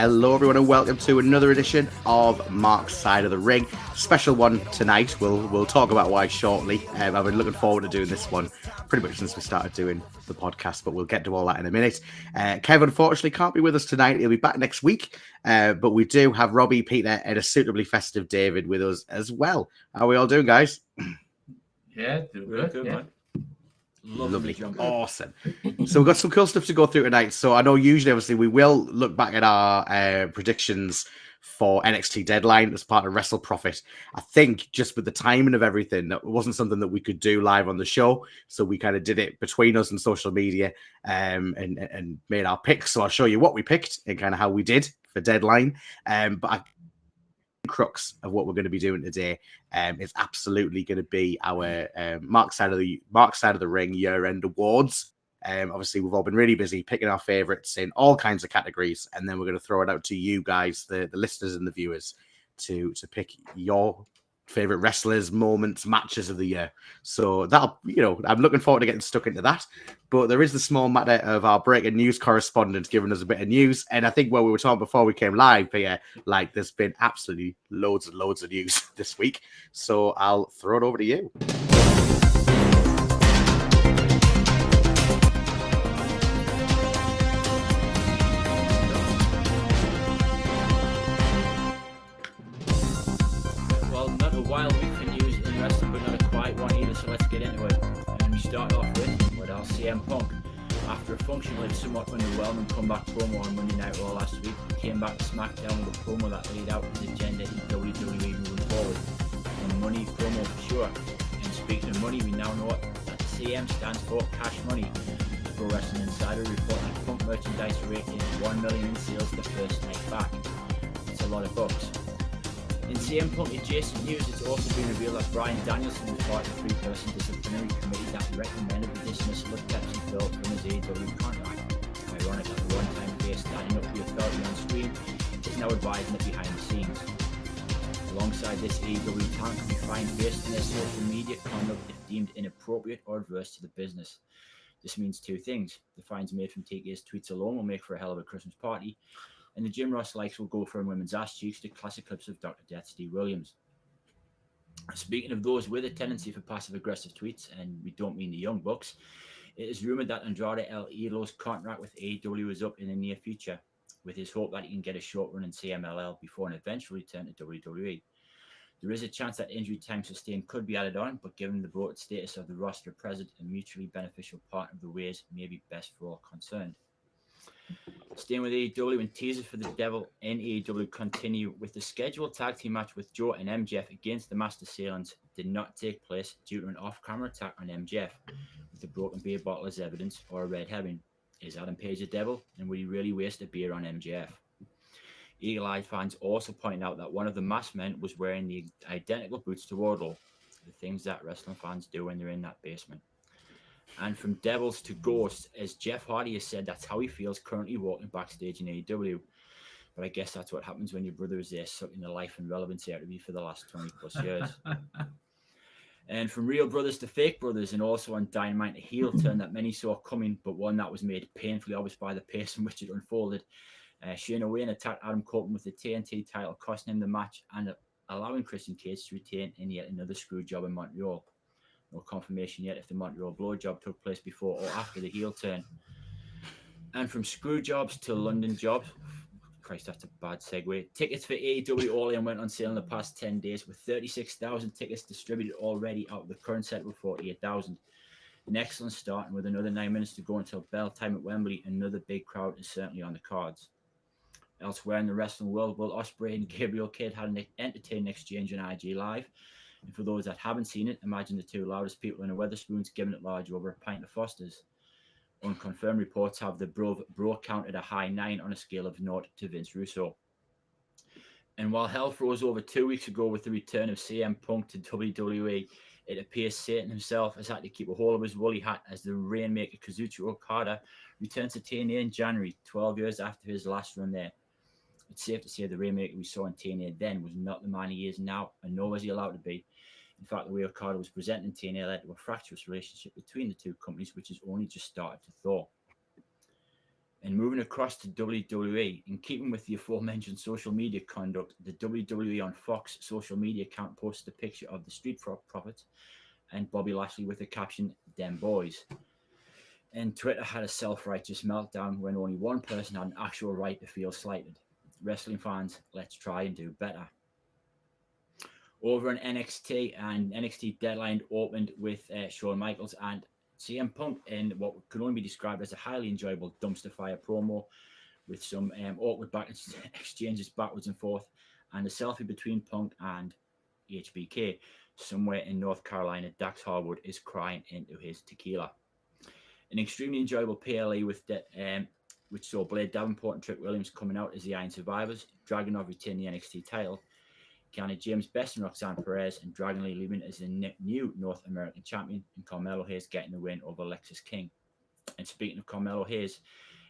Hello everyone and welcome to another edition of Mark's Side of the Ring. Special one tonight. We'll talk about why shortly. I've been looking forward to doing this one pretty much since we started doing the podcast, but we'll get to all that in a minute. Kev unfortunately can't be with us tonight. He'll be back next week, but we do have Robbie, Peter and a suitably festive David with us as well. How are we all doing, guys? Yeah, doing good, man. Lovely. Awesome. So we've got some cool stuff to go through tonight. So I know usually, obviously, we will look back at our predictions for NXT Deadline as part of Wrestle Profit. I think just with the timing of everything, that wasn't something that we could do live on the show. So we kind of did it between us and social media and made our picks. So I'll show you what we picked and kind of how we did for Deadline. But crux of what we're going to be doing today is absolutely going to be our Mark Side of the Ring year-end awards. Obviously, we've all been really busy picking our favorites in all kinds of categories, and then we're going to throw it out to you guys, the listeners and the viewers, to pick your favorite wrestlers, moments, matches of the year. So that'll, I'm looking forward to getting stuck into that. But there is the small matter of our breaking news correspondent giving us a bit of news. And I think what we were talking before we came live here, like there's been absolutely loads and loads of news this week. So I'll throw it over to you. Wild week for news in wrestling, but not a quiet one either, so let's get into it. And we start off with our CM Punk. After a functionally somewhat underwhelming comeback promo on Monday Night Raw last week, he came back to SmackDown with a promo that laid out his agenda in WWE moving forward. A money promo for sure. And speaking of money, we now know that CM stands for Cash Money. Pro Wrestling Insider report that Punk merchandise rate is $1 million in sales the first night back. It's a lot of bucks. In CM Punk adjacent news, it's also been revealed that Bryan Danielson was part of the three-person disciplinary committee that recommended the dismissal of Pepsi Phil from his AEW contract. Ironic that the one-time face standing up for the authority on screen is now advising it behind the scenes. Alongside this, AEW talent can be fined based on their social media conduct if deemed inappropriate or adverse to the business. This means two things. The fines made from TK's tweets alone will make for a hell of a Christmas party, and the Jim Ross likes will go from women's ass cheeks to classic clips of Dr. Death Steve Williams. Speaking of those with a tendency for passive-aggressive tweets, and we don't mean the Young Bucks, it is rumoured that Andrade El Idolo's contract with AEW is up in the near future, with his hope that he can get a short run in CMLL before an eventual return to WWE. There is a chance that injury time sustained could be added on, but given the broad status of the roster at present, a mutually beneficial part of the ways may be best for all concerned. Staying with AEW, and teasers for the Devil in AEW continue, with the scheduled tag team match with Joe and MJF against the Master Assailants did not take place due to an off-camera attack on MJF, with a broken beer bottle as evidence or a red herring. Is Adam Page a devil, and would he really waste a beer on MJF? Eagle-eyed fans also point out that one of the masked men was wearing the identical boots to Wardlow, the things that wrestling fans do when they're in that basement. And from Devils to Ghosts, as Jeff Hardy has said, that's how he feels currently walking backstage in AEW. But I guess that's what happens when your brother is there sucking the life and relevancy out of you for the last 20 plus years. And from Real Brothers to Fake Brothers, and also on Dynamite, a heel turn that many saw coming, but one that was made painfully obvious by the pace in which it unfolded. Shayna Wayne attacked Adam Copeland with the TNT title, costing him the match and allowing Christian Cage to retain in yet another screw job in Montreal. No confirmation yet if the Montreal blowjob took place before or after the heel turn. And from screw jobs to London jobs, Christ, that's a bad segue. Tickets for AEW All In went on sale in the past 10 days, with 36,000 tickets distributed already out of the current set of 48,000. An excellent start, and with another 9 minutes to go until bell time at Wembley, another big crowd is certainly on the cards. Elsewhere in the wrestling world, Will Ospreay and Gabriel Kidd had an entertaining exchange on IG Live. And for those that haven't seen it, imagine the two loudest people in a Wetherspoons giving it large over a pint of Foster's. Unconfirmed reports have the bro count at a high 9 on a scale of 0 to Vince Russo. And while hell froze over 2 weeks ago with the return of CM Punk to WWE, it appears Satan himself has had to keep a hold of his woolly hat as the Rainmaker Kazuchika Okada returns to TNA in January, 12 years after his last run there. It's safe to say the Rainmaker we saw in TNA then was not the man he is now, and nor was he allowed to be. In fact, the way Okada was presenting TNA led to a fractious relationship between the two companies, which has only just started to thaw. And moving across to WWE, in keeping with the aforementioned social media conduct, the WWE on Fox social media account posted a picture of the Street Profits and Bobby Lashley with the caption, "Dem boys." And Twitter had a self-righteous meltdown when only one person had an actual right to feel slighted. Wrestling fans, let's try and do better. Over in NXT, and NXT Deadline opened with Shawn Michaels and CM Punk in what could only be described as a highly enjoyable dumpster fire promo with some awkward back exchanges backwards and forth, and a selfie between Punk and HBK. Somewhere in North Carolina, Dax Harwood is crying into his tequila. An extremely enjoyable PLE which saw Blade Davenport and Trick Williams coming out as the Iron Survivors, Dragunov retain the NXT title, Kiana James, Best and Roxanne Perez, and Dragon Lee leaving as the new North American champion, and Carmelo Hayes getting the win over Lexis King. And speaking of Carmelo Hayes,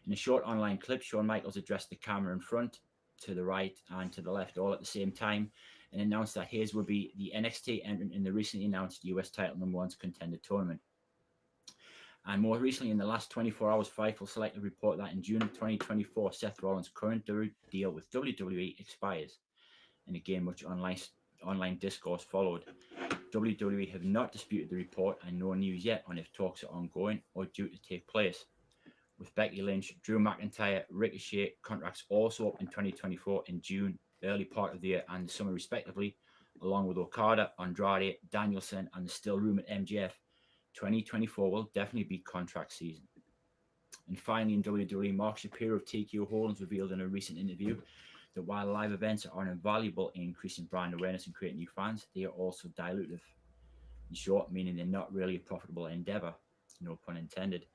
in a short online clip, Shawn Michaels addressed the camera in front, to the right, and to the left, all at the same time, and announced that Hayes will be the NXT entrant in the recently announced US title #1 contender tournament. And more recently, in the last 24 hours, Fightful Select report that in June of 2024, Seth Rollins' current deal with WWE expires. And again, much online discourse followed. WWE have not disputed the report, and no news yet on if talks are ongoing or due to take place. With Becky Lynch, Drew McIntyre, Ricochet contracts also up in 2024 in June, early part of the year and the summer respectively, along with Okada, Andrade, Danielson, and the still rumored MJF. 2024 will definitely be contract season. And finally, in WWE, Mark Shapiro of TKO Holdings revealed in a recent interview that while live events are invaluable in increasing brand awareness and creating new fans, they are also dilutive. In short, meaning they're not really a profitable endeavor, no pun intended.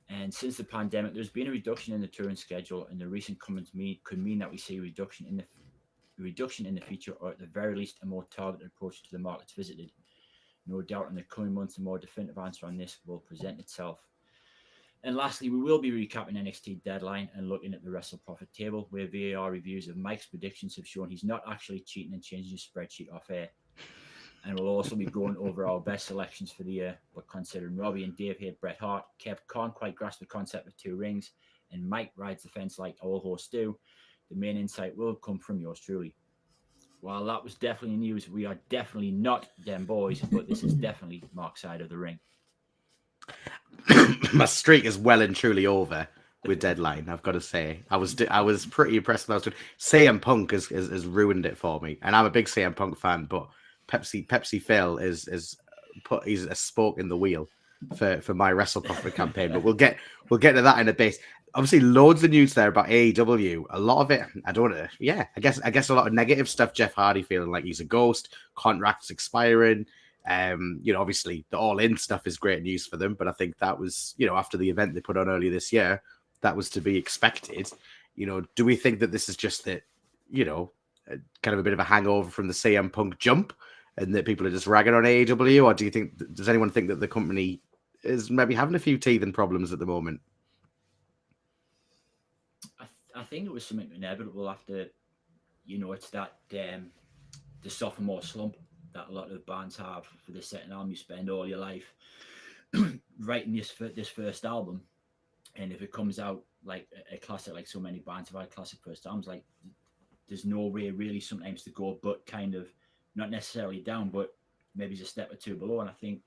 And since the pandemic, there's been a reduction in the touring schedule, and the recent comments could mean that we see a reduction in the feature, or at the very least, a more targeted approach to the markets visited. No doubt in the coming months, a more definitive answer on this will present itself. And lastly, we will be recapping NXT Deadline and looking at the Wrestle Profit table, where VAR reviews of Mike's predictions have shown he's not actually cheating and changing his spreadsheet off air. And we'll also be going over our best selections for the year, but considering Robbie and Dave hate Bret Hart, Kev can't quite grasp the concept of 2 rings, and Mike rides the fence like all hosts do, the main insight will come from yours truly. While that was definitely news, we are definitely not them boys, but this is definitely Mark's side of the ring. My streak is well and truly over with Deadline, I've got to say. I was pretty impressed with that. CM Punk has ruined it for me, and I'm a big CM Punk fan, but Pepsi Phil is he's a spoke in the wheel for my Wrestle Profit campaign. But we'll get to that in a bit. Obviously, loads of news there about AEW. A lot of it, I guess a lot of negative stuff. Jeff Hardy feeling like he's a ghost, contracts expiring. Obviously the All In stuff is great news for them, but I think that was, after the event they put on earlier this year, that was to be expected. Do we think that this is just that, kind of a bit of a hangover from the CM Punk jump, and that people are just ragging on AEW, or does anyone think that the company is maybe having a few teething problems at the moment? I think it was something inevitable after, it's that the sophomore slump that a lot of bands have for the second album. You spend all your life writing this first album, and if it comes out like a classic, like so many bands have had classic first albums, like there's no way really sometimes to go but kind of not necessarily down, but maybe just a step or two below. And I think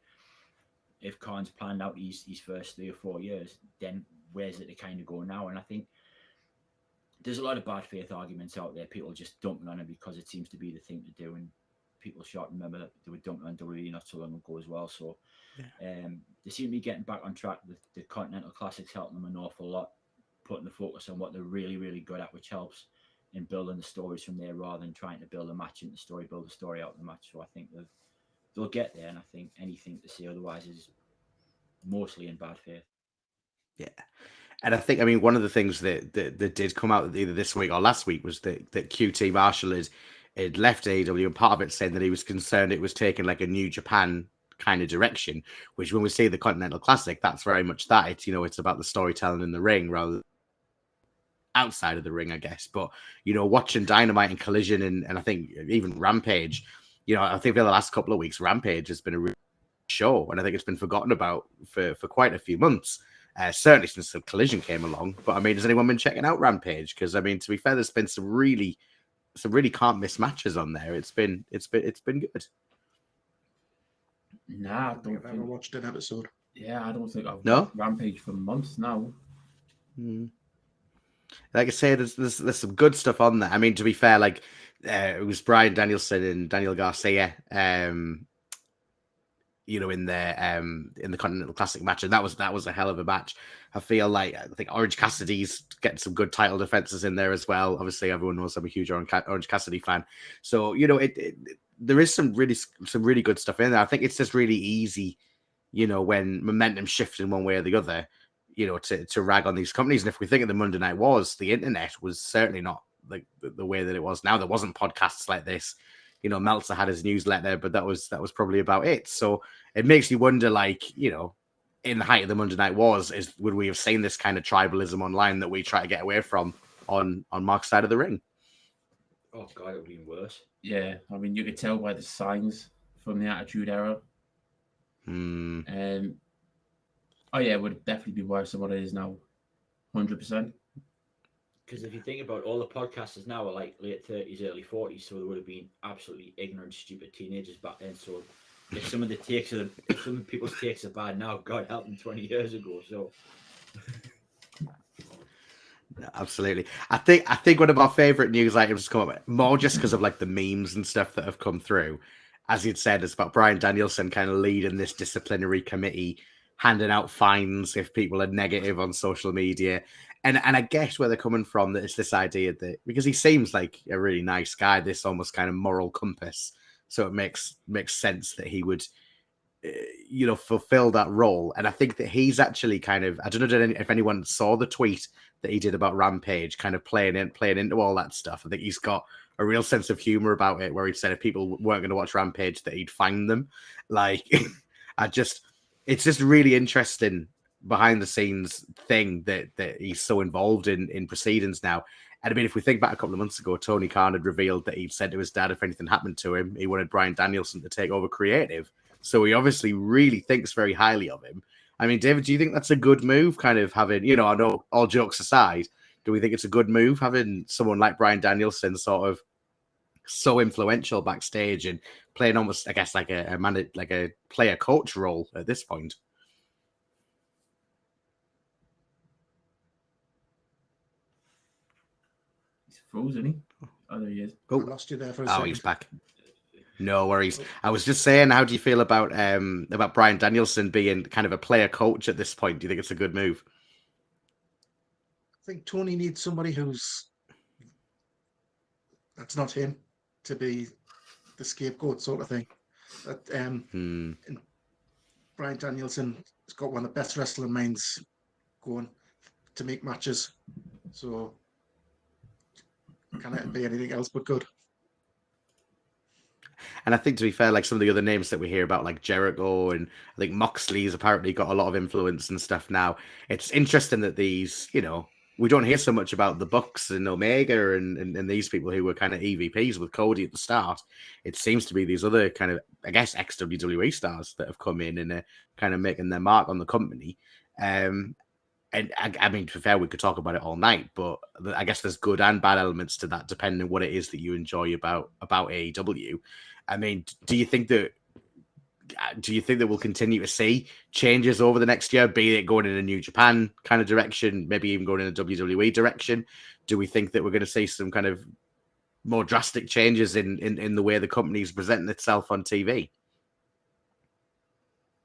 if Khan's planned out his first 3 or 4 years, then where's it to kind of go now? And I think there's a lot of bad faith arguments out there, people just dumping on it because it seems to be the thing to do, and people should remember that they were dumping on WWE not so long ago as well. So they seem to be getting back on track with the Continental Classics, helping them an awful lot, putting the focus on what they're really, really good at, which helps in building the stories from there rather than trying to build a match into the story, build a story out of the match. So I think they'll get there, and I think anything to say otherwise is mostly in bad faith. Yeah. And I think, one of the things that did come out either this week or last week was that QT Marshall had left AEW, and part of it saying that he was concerned it was taking like a New Japan kind of direction, which when we see the Continental Classic, that's very much that. It's about the storytelling in the ring rather than outside of the ring, I guess. But, watching Dynamite and Collision and I think even Rampage, I think for the last couple of weeks, Rampage has been a real show, and I think it's been forgotten about for quite a few months. certainly since the Collision came along. But I mean, has anyone been checking out Rampage? Because I mean, to be fair, there's been some really can't miss matches on there. It's been good. Nah, I don't I've never watched an episode. Yeah, I don't think I've No? watched Rampage for months now. Like I say, there's some good stuff on there. I mean, to be fair, like it was Bryan Danielson and Daniel Garcia, you know, in the Continental Classic match, and that was a hell of a match. I think Orange Cassidy's getting some good title defenses in there as well. Obviously, everyone knows I'm a huge Orange Cassidy fan, so you know there is some really good stuff in there. I think it's just really easy, you know, when momentum shifts in one way or the other, you know, to rag on these companies. And if we think of the Monday Night Wars, the internet was certainly not like the way that it was now. There wasn't podcasts like this. You know, Meltzer had his newsletter, but that was probably about it. So it makes you wonder, like, you know, in the height of the Monday Night Wars, would we have seen this kind of tribalism online that we try to get away from on Mark's side of the ring? Oh God, it would be worse. Yeah, I mean, you could tell by the signs from the Attitude Era. Oh yeah, it would definitely be worse than what it is now, 100%. Because if you think about all the podcasters now are like late 30s, early 40s, so they would have been absolutely ignorant, stupid teenagers back then. So if some of people's takes are bad now, God help them 20 years ago. So absolutely. I think one of our favorite news items has come up more just because of like the memes and stuff that have come through. As you'd said, it's about Bryan Danielson kind of leading this disciplinary committee, handing out fines if people are negative on social media. And I guess where they're coming from, that it's this idea that because he seems like a really nice guy, this almost kind of moral compass. So it makes sense that he would, you know, fulfill that role. And I think that he's actually kind of, I don't know if anyone saw the tweet that he did about Rampage, kind of playing into all that stuff. I think he's got a real sense of humor about it, where he said if people weren't going to watch Rampage, that he'd find them. Like, it's just really interesting behind the scenes thing that he's so involved in proceedings now. And I mean, if we think back a couple of months ago, Tony Khan had revealed that he'd said to his dad, if anything happened to him, he wanted Bryan Danielson to take over creative. So he obviously really thinks very highly of him. I mean, David, do you think that's a good move? Kind of having, you know, I know all jokes aside, do we think it's a good move having someone like Bryan Danielson sort of so influential backstage and playing almost, I guess, like a player coach role at this point? He's frozen, he? Oh, there he is. Oh, I lost you there for a second. He's back. No worries. I was just saying, how do you feel about Bryan Danielson being kind of a player coach at this point? Do you think it's a good move? I think Tony needs somebody that's not him to be the scapegoat sort of thing. That Bryan Danielson has got one of the best wrestling minds going to make matches. So can it be anything else but good? And I think, to be fair, like some of the other names that we hear about, like Jericho and I think Moxley's apparently got a lot of influence and stuff now. It's interesting that these, you know, we don't hear so much about the Bucks and Omega and these people who were kind of EVPs with Cody at the start. It seems to be these other kind of, I guess, ex-WWE stars that have come in and are kind of making their mark on the company. And I mean, to be fair, we could talk about it all night, but I guess there's good and bad elements to that, depending on what it is that you enjoy about AEW. I mean, do you think that we'll continue to see changes over the next year, be it going in a New Japan kind of direction, maybe even going in a WWE direction? Do we think that we're going to see some kind of more drastic changes in the way the company's presenting itself on TV?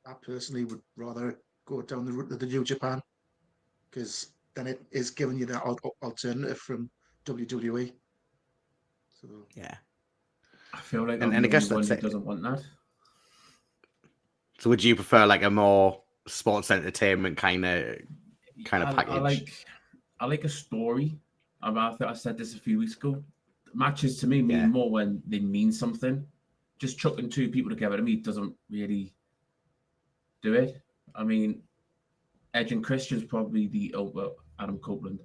I personally would rather go down the route of the New Japan, because then it is giving you that alternative from WWE. So yeah, I feel like and I guess one that's that it. doesn't want that. So would you prefer like a more sports entertainment kind of package? I like a story. I think I said this a few weeks ago. Matches to me mean more when they mean something. Just chucking two people together to me doesn't really do it. I mean, Edge and Christian's probably Adam Copeland.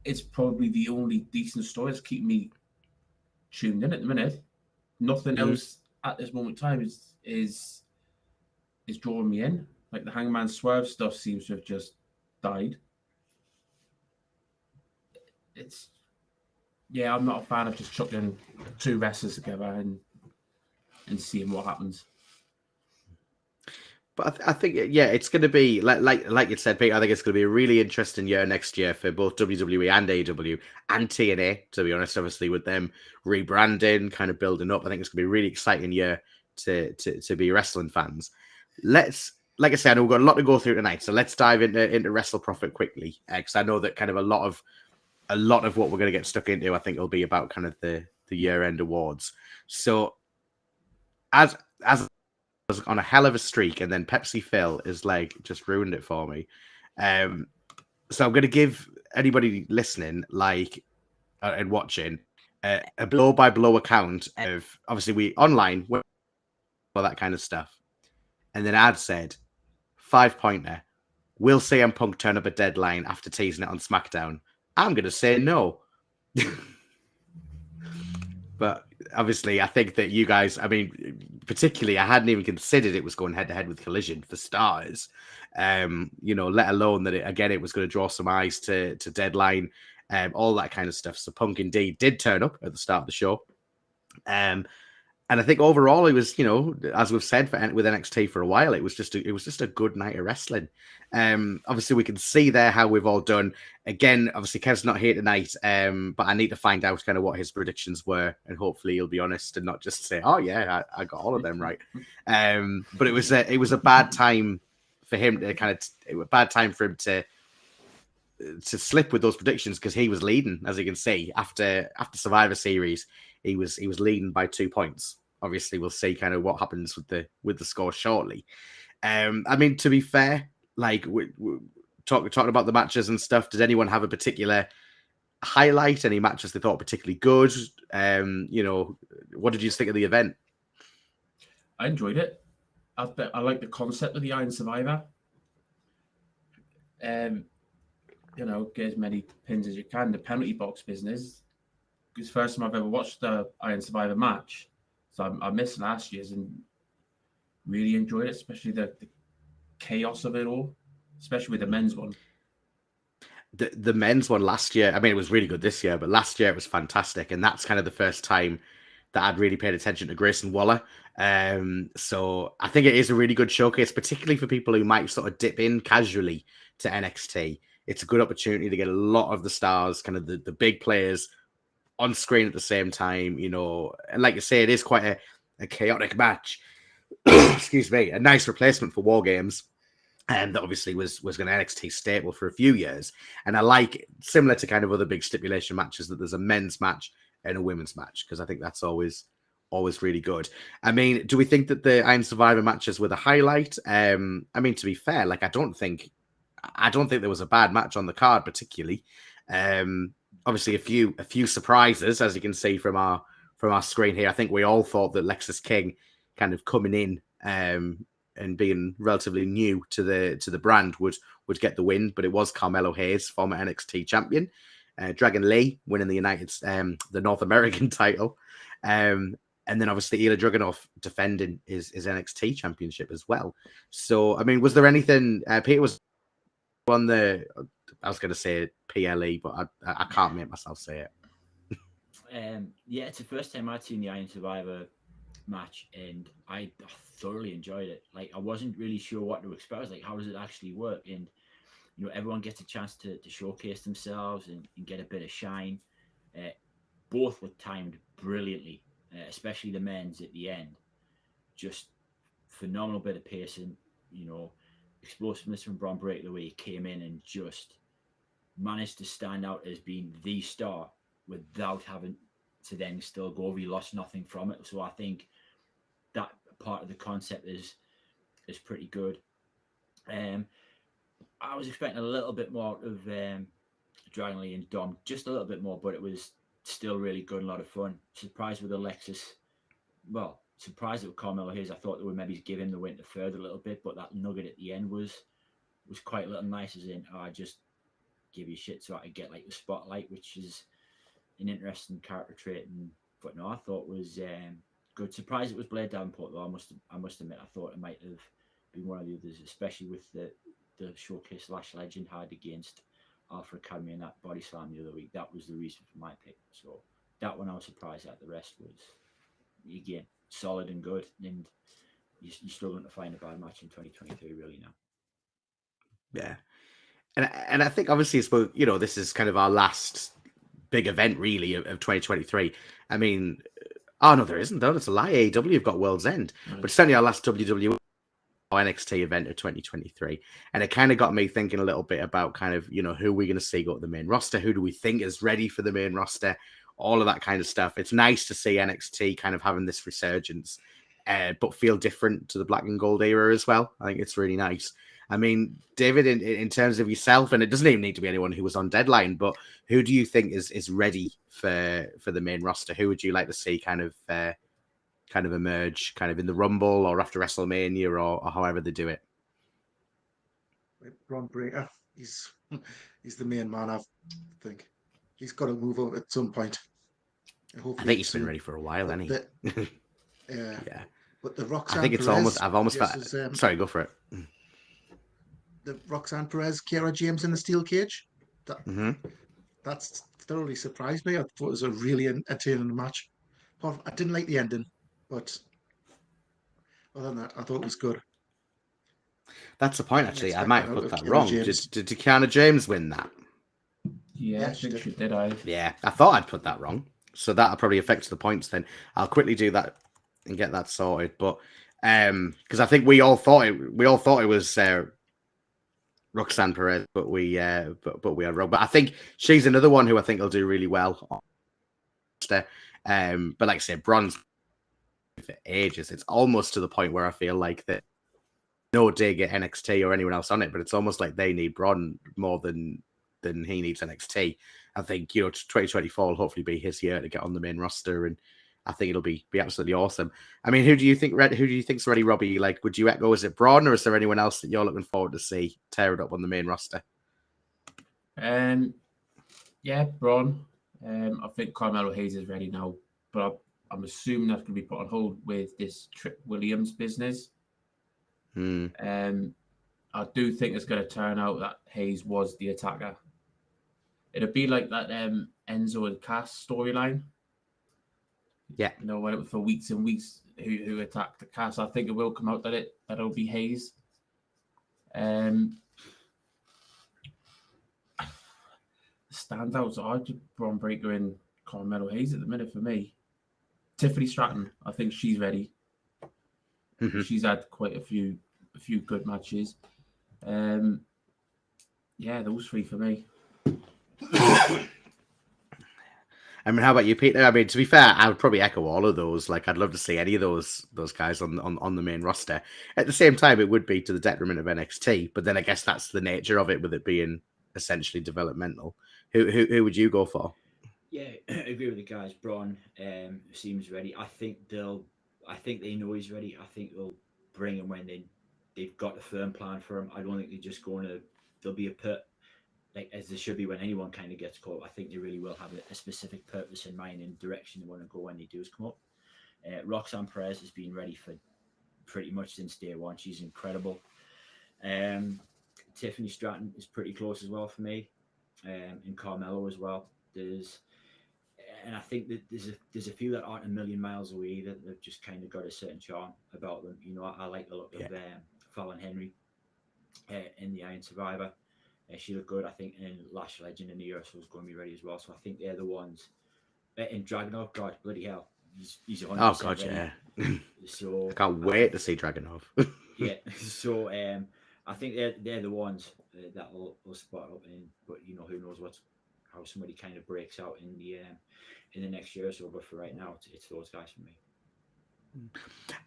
It's probably the only decent story that's keeping me tuned in at the minute. Nothing else at this moment in time is drawing me in. Like the Hangman Swerve stuff seems to have just died. I'm not a fan of just chucking two wrestlers together and seeing what happens. But I think, it's going to be like you said, Pete. I think it's going to be a really interesting year next year for both WWE and AEW and TNA. To be honest, obviously with them rebranding, kind of building up, I think it's going to be a really exciting year to be wrestling fans. Like I said, we've got a lot to go through tonight, so let's dive into Wrestle Profit quickly, because I know that kind of a lot of what we're going to get stuck into, I think, will be about kind of the year end awards. So as was on a hell of a streak, and then Pepsi Phil is like just ruined it for me. So I'm going to give anybody listening, and watching, a blow by blow account of obviously we online all that kind of stuff, and then Ad said 5-pointer. Will CM Punk turn up a Deadline after teasing it on SmackDown? I'm going to say no. But obviously, I think that you guys, I mean, particularly, I hadn't even considered it was going head to head with Collision for starters. Let alone that it was going to draw some eyes to Deadline, all that kind of stuff. So Punk indeed did turn up at the start of the show. And I think overall, it was, as we've said with NXT for a while, it was just a good night of wrestling. Obviously, we can see there how we've all done. Again, obviously, Kev's not here tonight, but I need to find out kind of what his predictions were, and hopefully he'll be honest and not just say, "Oh yeah, I got all of them right." But it was a bad time for him to slip with those predictions, because he was leading, as you can see, after Survivor Series. He was leading by 2 points. Obviously, we'll see kind of what happens with the score shortly. I mean, to be fair, like we talking about the matches and stuff, did anyone have a particular highlight? Any matches they thought particularly good? What did you think of the event? I enjoyed it. I like the concept of the Iron Survivor. Get as many pins as you can. The penalty box business. It's the first time I've ever watched the Iron Survivor match. So I missed last year's and really enjoyed it, especially the chaos of it all, especially with the men's one. The men's one last year, I mean, it was really good this year, but last year it was fantastic. And that's kind of the first time that I'd really paid attention to Grayson Waller. So I think it is a really good showcase, particularly for people who might sort of dip in casually to NXT. It's a good opportunity to get a lot of the stars, kind of the big players, on screen at the same time, and like you say, it is quite a chaotic match. Excuse me, a nice replacement for War Games, and that obviously was an NXT staple for a few years. And I like, similar to kind of other big stipulation matches, that there's a men's match and a women's match, because I think that's always really good. I mean, do we think that the Iron Survivor matches were the highlight? I mean, to be fair, like I don't think there was a bad match on the card particularly. Obviously, a few surprises, as you can see from our screen here. I think we all thought that Lexis King, kind of coming in and being relatively new to the brand, would get the win, but it was Carmelo Hayes, former NXT champion, Dragon Lee winning the North American title, and then obviously Ilya Dragunov defending his NXT championship as well. So, I mean, was there anything? Peter was on the. I was going to say PLE, but I can't make myself say it. It's the first time I'd seen the Iron Survivor match, and I thoroughly enjoyed it. Like, I wasn't really sure what to expect. I was like, how does it actually work? And everyone gets a chance to showcase themselves and get a bit of shine. Both were timed brilliantly, especially the men's at the end. Just phenomenal bit of pacing, explosiveness from Bron Breakker, the way he came in and just managed to stand out as being the star without having to then still go over. He lost nothing from it. So I think that part of the concept is pretty good. I was expecting a little bit more of Dragon Lee and Dom, just a little bit more, but it was still really good and a lot of fun. Surprised with Alexis. Well, surprised with Carmelo Hayes. I thought they would maybe give him the win to further a little bit, but that nugget at the end was quite a little nice, as in, I just give you shit so I could get like the spotlight, which is an interesting character trait. But no, I thought it was good. Surprised it was Blair Davenport though. I must admit, I thought it might have been one of the others, especially with the showcase Lash Legend had against Alpha Academy and that body slam the other week. That was the reason for my pick. So that one I was surprised at. The rest was, again, solid and good. And you're struggling to find a bad match in 2023 really now. Yeah. And I think obviously it's both, this is kind of our last big event really of 2023. I mean, oh no, there isn't though. It's a lie. AEW have got World's End, but it's certainly our last WWE NXT event of 2023. And it kind of got me thinking a little bit about kind of, who are we going to see go to the main roster? Who do we think is ready for the main roster? All of that kind of stuff. It's nice to see NXT kind of having this resurgence, but feel different to the black and gold era as well. I think it's really nice. I mean, David, in terms of yourself, and it doesn't even need to be anyone who was on Deadline, but who do you think is ready for the main roster? Who would you like to see kind of emerge kind of in the Rumble or after WrestleMania or however they do it? Braun Breaker, he's the main man. I think he's got to move up at some point. I think he's been ready for a while, hasn't he? Yeah. But the Roxanne I think it's Perez, I've almost felt. Sorry, go for it. The Roxanne Perez, Kiera James in the steel cage. That's thoroughly surprised me. I thought it was a really entertaining match. I didn't like the ending, but other than that, I thought it was good. That's the point, actually. I might have put that wrong. Did Kiana James win that? Yeah, I think she did. Yeah, I thought I'd put that wrong. So that'll probably affect the points then. I'll quickly do that and get that sorted. But because I think we all thought it was Roxanne Perez, but we are wrong. But I think she's another one who I think will do really well. But like I said, Braun's for ages. It's almost to the point where I feel like that no dig at NXT or anyone else on it, but it's almost like they need Braun more than he needs NXT. I think 2024 will hopefully be his year to get on the main roster, and I think it'll be absolutely awesome. I mean, who do you think's ready, Robbie? Like, would you echo? Is it Braun, or is there anyone else that you're looking forward to see tear it up on the main roster? Yeah, Braun. I think Carmelo Hayes is ready now, but I'm assuming that's going to be put on hold with this Trick Williams business. I do think it's going to turn out that Hayes was the attacker. It'll be like that Enzo and Cass storyline. Yeah, went up for weeks and weeks who attacked the Cass. I think it will come out that it'll be Hayes. Standouts are Braun Breaker and Carmelo Hayes at the minute for me. Tiffany Stratton, I think she's ready. She's had quite a few good matches. Yeah, those three for me. I mean, how about you, Peter? I mean, to be fair, I would probably echo all of those. Like, I'd love to see any of those guys on the main roster. At the same time, it would be to the detriment of NXT, but then I guess that's the nature of it, with it being essentially developmental. Who would you go for? Yeah, I agree with the guys. Braun seems ready. I think they know he's ready. I think they'll bring him when they've got a firm plan for him. I don't think they're just going to. There'll be a like as there should be when anyone kind of gets caught. I think they really will have a specific purpose in mind and direction they want to go when they do come up. Roxanne Perez has been ready for pretty much since day one. She's incredible. Tiffany Stratton is pretty close as well for me, and Carmelo as well. And I think that there's a few that aren't a million miles away that they've just kind of got a certain charm about them. I like the look of Fallon Henry in the Iron Survivor. She looked good. I think in Lash Legend in the US was going to be ready as well. So I think they're the ones. In Dragunov, God, bloody hell, he's 100% Oh God, ready. yeah. So I can't wait to see Dragunov. Yeah. So I think they're the ones that will spot up in. But who knows how somebody kind of breaks out in the next year or so. But for right now, it's those guys for me.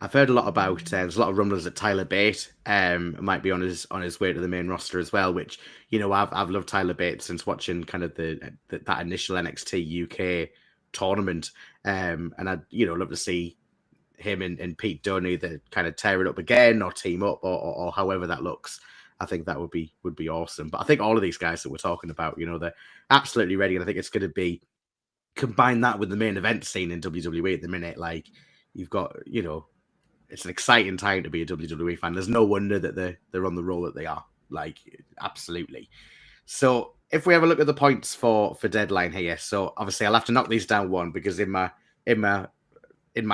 I've heard a lot about there's a lot of rumblings that Tyler Bate might be on his way to the main roster as well, which I've loved Tyler Bate since watching kind of that initial NXT UK tournament, and I'd love to see him and Pete Dunne either kind of tear it up again or team up or however that looks. I think that would be awesome. But I think all of these guys that we're talking about, they're absolutely ready, and I think it's going to be combine that with the main event scene in WWE at the minute, like. You've got, it's an exciting time to be a WWE fan. There's no wonder that they're on the roll that they are. Like, absolutely. So if we have a look at the points for Deadline here, so obviously I'll have to knock these down one because in my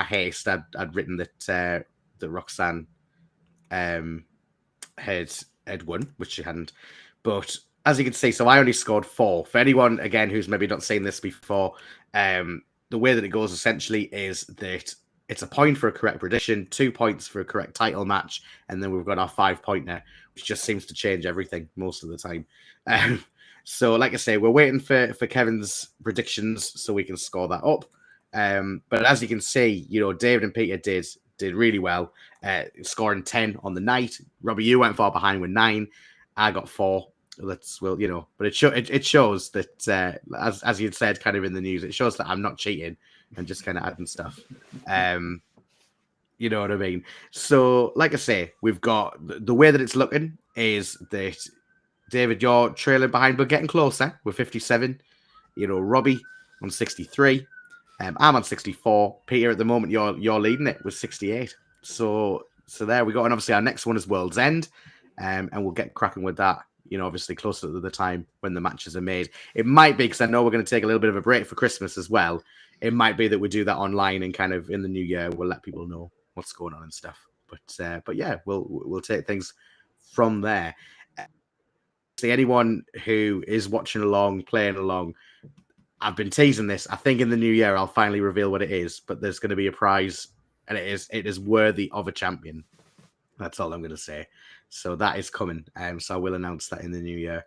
haste I'd written that Roxanne had won, which she hadn't. But as you can see, so I only scored 4. For anyone again who's maybe not seen this before, the way that it goes essentially is that it's a point for a correct prediction, 2 points for a correct title match, and then we've got our 5-pointer, which just seems to change everything most of the time. So, like I say, we're waiting for Kevin's predictions so we can score that up. But as you can see, David and Peter did really well, scoring 10 on the night. Robbie, you went far behind with 9. I got 4. But it shows that as you'd said, kind of in the news, it shows that I'm not cheating and just kind of adding stuff. You know what I mean? So, like I say, we've got the way that it's looking is that David, you're trailing behind, but getting closer with 57. Robbie on 63. I'm on 64. Peter, at the moment, you're leading it with 68. So there we go. And obviously, our next one is World's End, and we'll get cracking with that. Obviously closer to the time when the matches are made. It might be, because I know we're going to take a little bit of a break for Christmas as well. It might be that we do that online and kind of in the new year, we'll let people know what's going on and stuff. But yeah, we'll take things from there. See, anyone who is watching along, playing along, I've been teasing this. I think in the new year, I'll finally reveal what it is, but there's going to be a prize, and it is worthy of a champion. That's all I'm going to say. So that is coming. So I will announce that in the new year.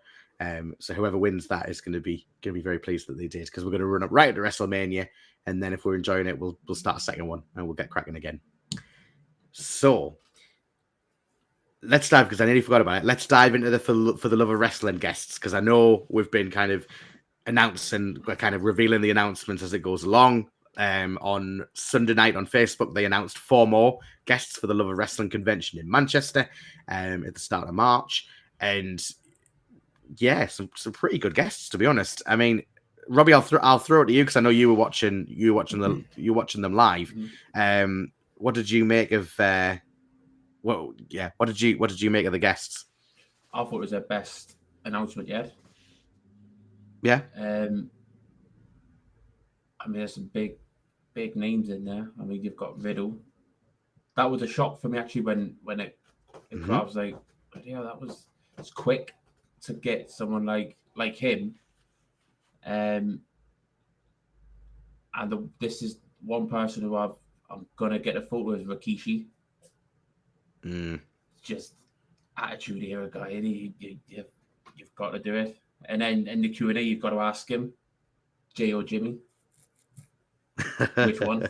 So whoever wins that is going to be very pleased that they did, because we're going to run up right to WrestleMania, and then if we're enjoying it, we'll start a second one and we'll get cracking again. So let's dive, because I nearly forgot about it. Let's dive into the for the Love of Wrestling guests, because I know we've been kind of announcing, we're kind of revealing the announcements as it goes along. On Sunday night on Facebook, they announced 4 more guests for the Love of Wrestling convention in Manchester at the start of March. And yeah, some pretty good guests, to be honest. I mean, Robbie, I'll throw it to you, because I know you were watching them live. What did you make of what did you make of the guests? I thought it was their best announcement yet. Yeah. I mean, there's some big names in there. I mean, you've got Riddle. That was a shock for me, actually, when the crowd was like, yeah, it's quick to get someone like him. This is one person who I'm gonna get a photo with, Rikishi. Just attitude era guy. You've got to do it. And then in the Q&A, you've got to ask him, Jay or Jimmy. Which one?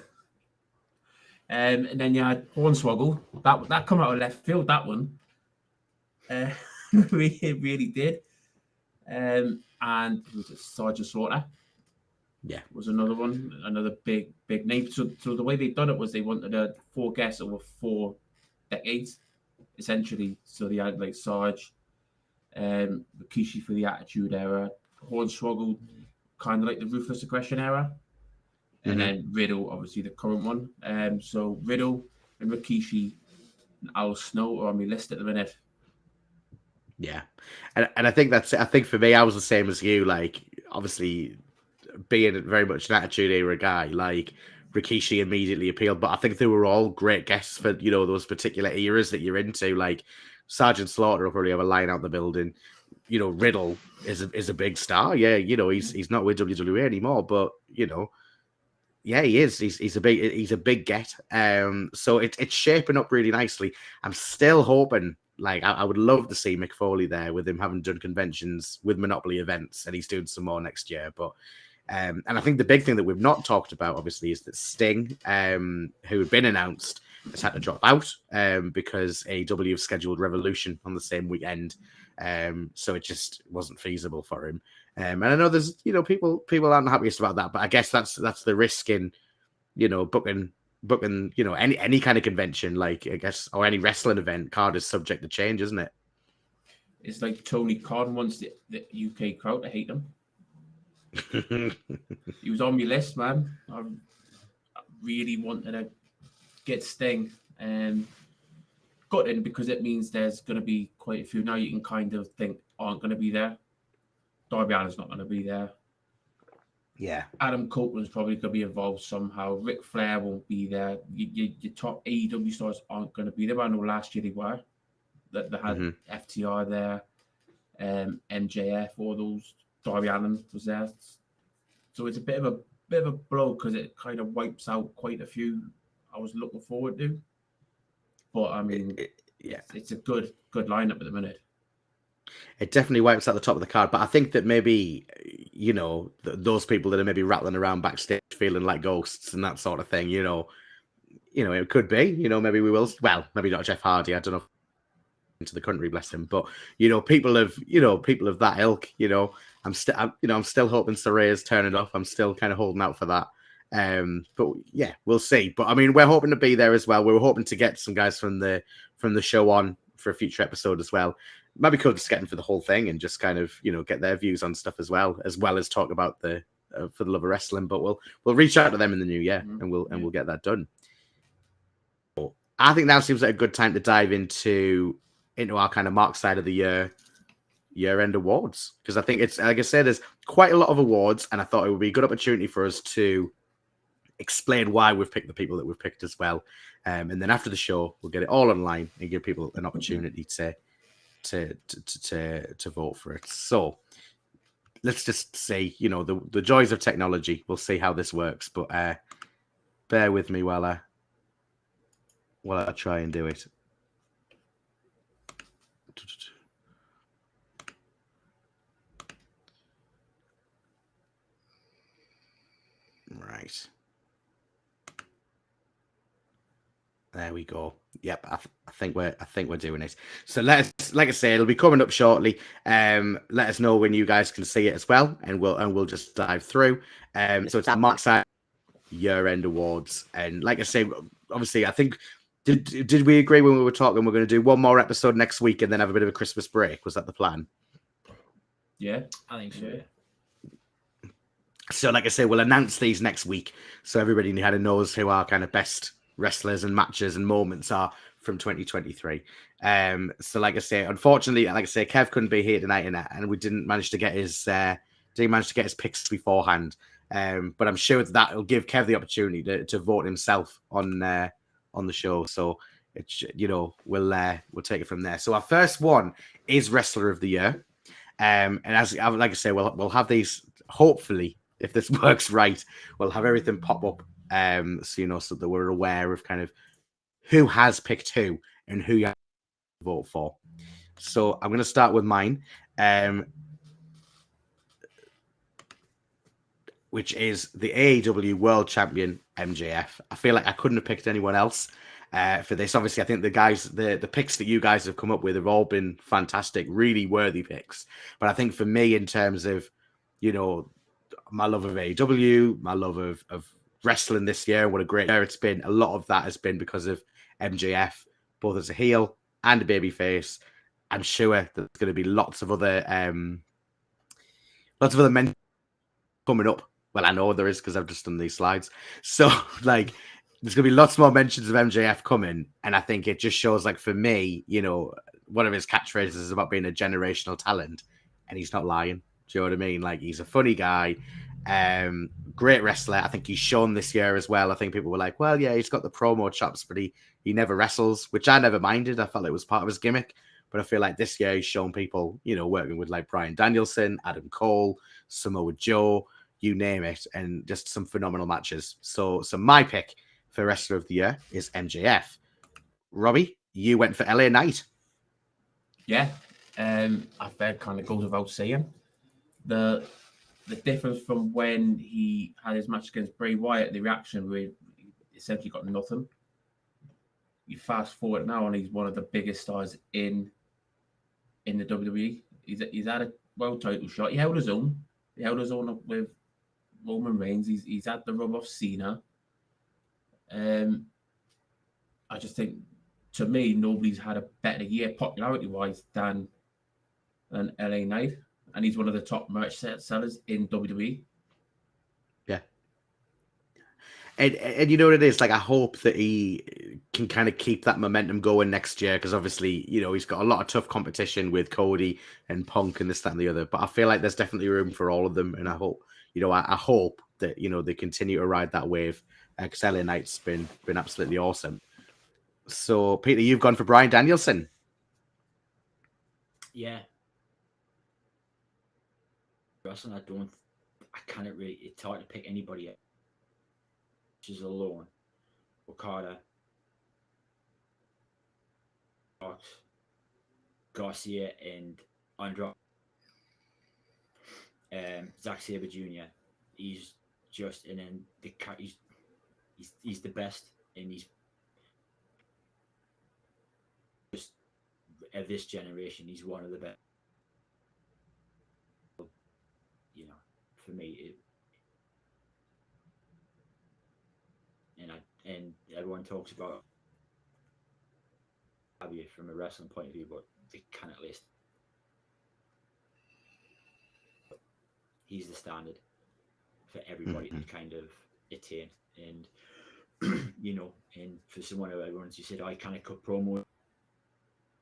And then you had Hornswoggle. That come out of left field, that one. Really did. And was it Sergeant Slaughter? Yeah. Was another one, another big name. So the way they've done it was they wanted 4 guests over 4 decades, essentially. So they had like Sarge, Rikishi for the Attitude Era, Hornswoggle, kind of like the Ruthless Aggression Era. And then Riddle, obviously the current one. So Riddle and Rikishi and Al Snow are on my list at the minute. Yeah. And I think that's it. I think for me, I was the same as you. Like, obviously, being very much an Attitude Era guy, like, Rikishi immediately appealed. But I think they were all great guests for, those particular eras that you're into. Like, Sergeant Slaughter will probably have a line out the building. Riddle is a big star. Yeah, he's not with WWE anymore, but, yeah, he is. He's a big get. So it's shaping up really nicely. I'm still hoping, like, I would love to see Mick Foley there, with him having done conventions with Monopoly events, and he's doing some more next year. But and I think the big thing that we've not talked about, obviously, is that Sting, who had been announced, has had to drop out because AEW have scheduled Revolution on the same weekend. So it just wasn't feasible for him. And I know there's, people aren't happiest about that, but I guess that's the risk in, booking, any kind of convention, like, I guess, or any wrestling event. Card is subject to change, isn't it? It's like Tony Khan wants the UK crowd to hate him. He was on my list, man. I really wanted to get Sting, Gutting because it means there's going to be quite a few now you can kind of think aren't going to be there. Darby Allin's not going to be there. Yeah. Adam Copeland's probably going to be involved somehow. Ric Flair won't be there. Your top AEW stars aren't going to be there. I know last year they were. That they had FTR there, MJF, all those. Darby Allin was there. So it's a bit of a blow because it kind of wipes out quite a few I was looking forward to. But I mean, it's a good lineup at the minute. It definitely wipes out the top of the card, but I think that maybe, you know, those people that are maybe rattling around backstage feeling like ghosts and that sort of thing, you know, it could be, you know, maybe we will. Well, maybe not Jeff Hardy. I don't know. Into the country, bless him. But you know, people of that ilk. You know, I'm still hoping Saraya's turning up. I'm still kind of holding out for that. But yeah, we'll see. But I mean, we're hoping to be there as well. We were hoping to get some guys from the show on for a future episode as well. Maybe cool just get them for the whole thing and just kind of, you know, get their views on stuff as well as talk about the For the Love of Wrestling. But we'll reach out to them in the new year and we'll get that done. I think now seems like a good time to dive into our kind of Mark side of the year-end awards, because I think it's, like I said, there's quite a lot of awards, and I thought it would be a good opportunity for us to explain why we've picked the people that we've picked as well. And then after the show, we'll get it all online and give people an opportunity to vote for it. So let's just say, you know, the joys of technology. We'll see how this works, but bear with me while I try and do it. Right. There we go. Yep, I think we're doing it. So like I say, it'll be coming up shortly. Let us know when you guys can see it as well, and we'll just dive through. So it's the Mark Side year-end awards, and like I say, obviously, I think did we agree when we were talking we're going to do one more episode next week and then have a bit of a Christmas break? Was that the plan? Yeah, I think so. So, like I say, we'll announce these next week, so everybody kind of knows who our kind of best wrestlers and matches and moments are from 2023. So, like I say, unfortunately, like I say, Kev couldn't be here tonight, and we didn't manage to get his picks beforehand. But I'm sure that will give Kev the opportunity to vote himself on the show. So, it's, you know, we'll take it from there. So, our first one is Wrestler of the Year, and as like I say, we'll have these hopefully. If this works right, we'll have everything pop up, so you know, so that we're aware of kind of who has picked who and who you have to vote for. So I'm going to start with mine, which is the AEW World Champion MJF. I feel like I couldn't have picked anyone else for this. Obviously, I think the picks that you guys have come up with have all been fantastic, really worthy picks. But I think for me, in terms of, you know, my love of AEW, my love of wrestling this year, what a great year it's been. A lot of that has been because of MJF, both as a heel and a babyface. I'm sure there's going to be lots of other men coming up. Well, I know there is because I've just done these slides. So, like, there's going to be lots more mentions of MJF coming, and I think it just shows, like, for me, you know, one of his catchphrases is about being a generational talent, and he's not lying. Do you know what I mean? Like, he's a funny guy, great wrestler. I think he's shown this year as well. I think people were like, well, yeah, he's got the promo chops, but he never wrestles, which I never minded. I felt it was part of his gimmick. But I feel like this year he's shown people, you know, working with like Bryan Danielson, Adam Cole, Samoa Joe, you name it, and just some phenomenal matches. So my pick for Wrestler of the Year is MJF. Robbie, you went for LA Knight. Yeah, I think kind of goes without saying. The difference from when he had his match against Bray Wyatt, the reaction where he essentially got nothing. You fast forward now, and he's one of the biggest stars in the WWE. He's had a world title shot. He held his own. He held his own up with Roman Reigns. He's had the rub off Cena. I just think, to me, nobody's had a better year popularity-wise than LA Knight. And he's one of the top merch sellers in WWE. Yeah. And you know what it is? Like, I hope that he can kind of keep that momentum going next year, because obviously, you know, he's got a lot of tough competition with Cody and Punk and this, that, and the other. But I feel like there's definitely room for all of them, and I hope, you know, I hope that, you know, they continue to ride that wave, because LA Knight's been absolutely awesome. So, Peter, you've gone for Bryan Danielson. Yeah. Wrestling, I can't really, it's hard to pick anybody else. She's alone. Okada, Fox, Garcia, and Andrade. Zack Sabre Jr. He's just, and then he's the best, and he's just of this generation. He's one of the best. You know, for me, and everyone talks about Fabio from a wrestling point of view, but they can at least. He's the standard for everybody to kind of attain, and you know, and for someone who everyone who said I kind of cut promo,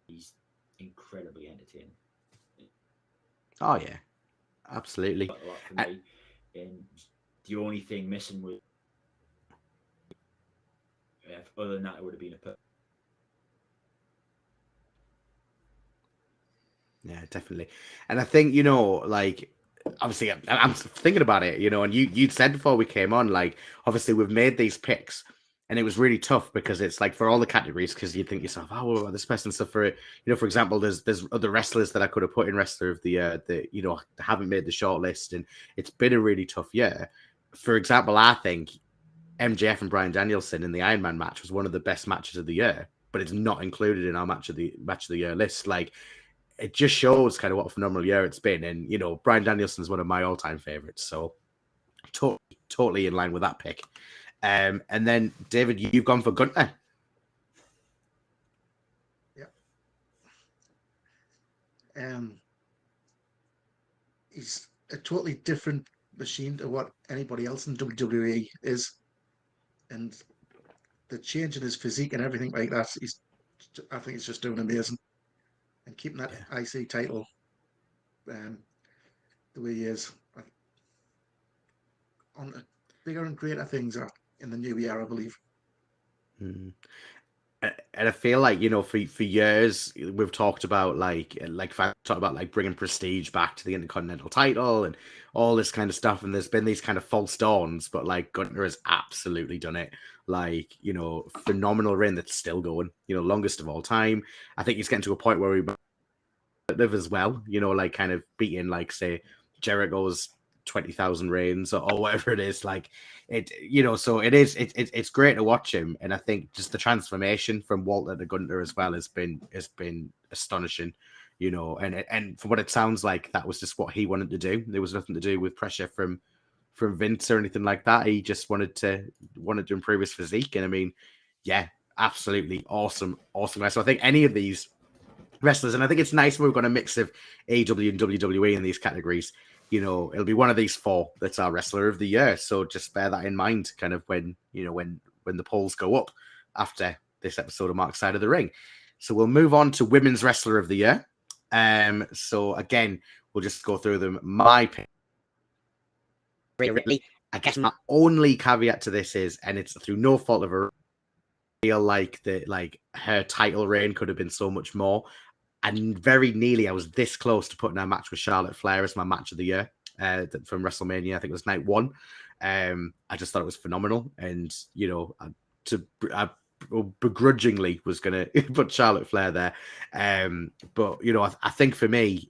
he's incredibly entertaining. Oh yeah, absolutely. A lot for me, and the only thing missing was, other than that, it would have been a. Yeah, definitely. And I think, you know, like, obviously I'm thinking about it, you know, and you'd said before we came on, like, obviously we've made these picks, and it was really tough because it's like for all the categories, because you think to yourself, oh, what about this person? So for, you know, for example, there's other wrestlers that I could have put in wrestler of the year that, you know, haven't made the short list, and it's been a really tough year. For example, I think MJF and Bryan Danielson in the Iron Man match was one of the best matches of the year, but it's not included in our match of the year list. Like, it just shows kind of what a phenomenal year it's been. And, you know, Bryan Danielson is one of my all-time favorites. So totally in line with that pick. And then, David, you've gone for Gunther. Yeah. He's a totally different machine to what anybody else in WWE is. And the change in his physique and everything like that, I think he's just doing amazing. And keeping that IC title the way he is, on bigger and greater things in the new year, I believe. And I feel like, you know, for years we've talked about like bringing prestige back to the Intercontinental title and all this kind of stuff, and there's been these kind of false dawns, but like Gunther has absolutely done it. Like, you know, phenomenal reign that's still going, you know, longest of all time. I think he's getting to a point where he live as well, you know, like kind of beating, like, say, Jericho's 20,000 reigns or whatever it is. Like, it, you know, so it's great to watch him, and I think just the transformation from Walter to Gunther as well has been astonishing, you know, and from what it sounds like, that was just what he wanted to do. There was nothing to do with pressure from Vince or anything like that. He just wanted to improve his physique, and I mean, yeah, absolutely awesome guy. So I think any of these wrestlers, and I think it's nice we've got a mix of AEW and WWE in these categories. You know, it'll be one of these four that's our wrestler of the year. So just bear that in mind, kind of when the polls go up after this episode of Mark's Side of the Ring. So we'll move on to women's wrestler of the year. So again, we'll just go through them. My pick, Ripley. I guess my only caveat to this is, and it's through no fault of her, I feel like her title reign could have been so much more. And very nearly, I was this close to putting her match with Charlotte Flair as my match of the year from WrestleMania. I think it was night one. I just thought it was phenomenal. And, you know, I begrudgingly was going to put Charlotte Flair there. But, you know, I think for me,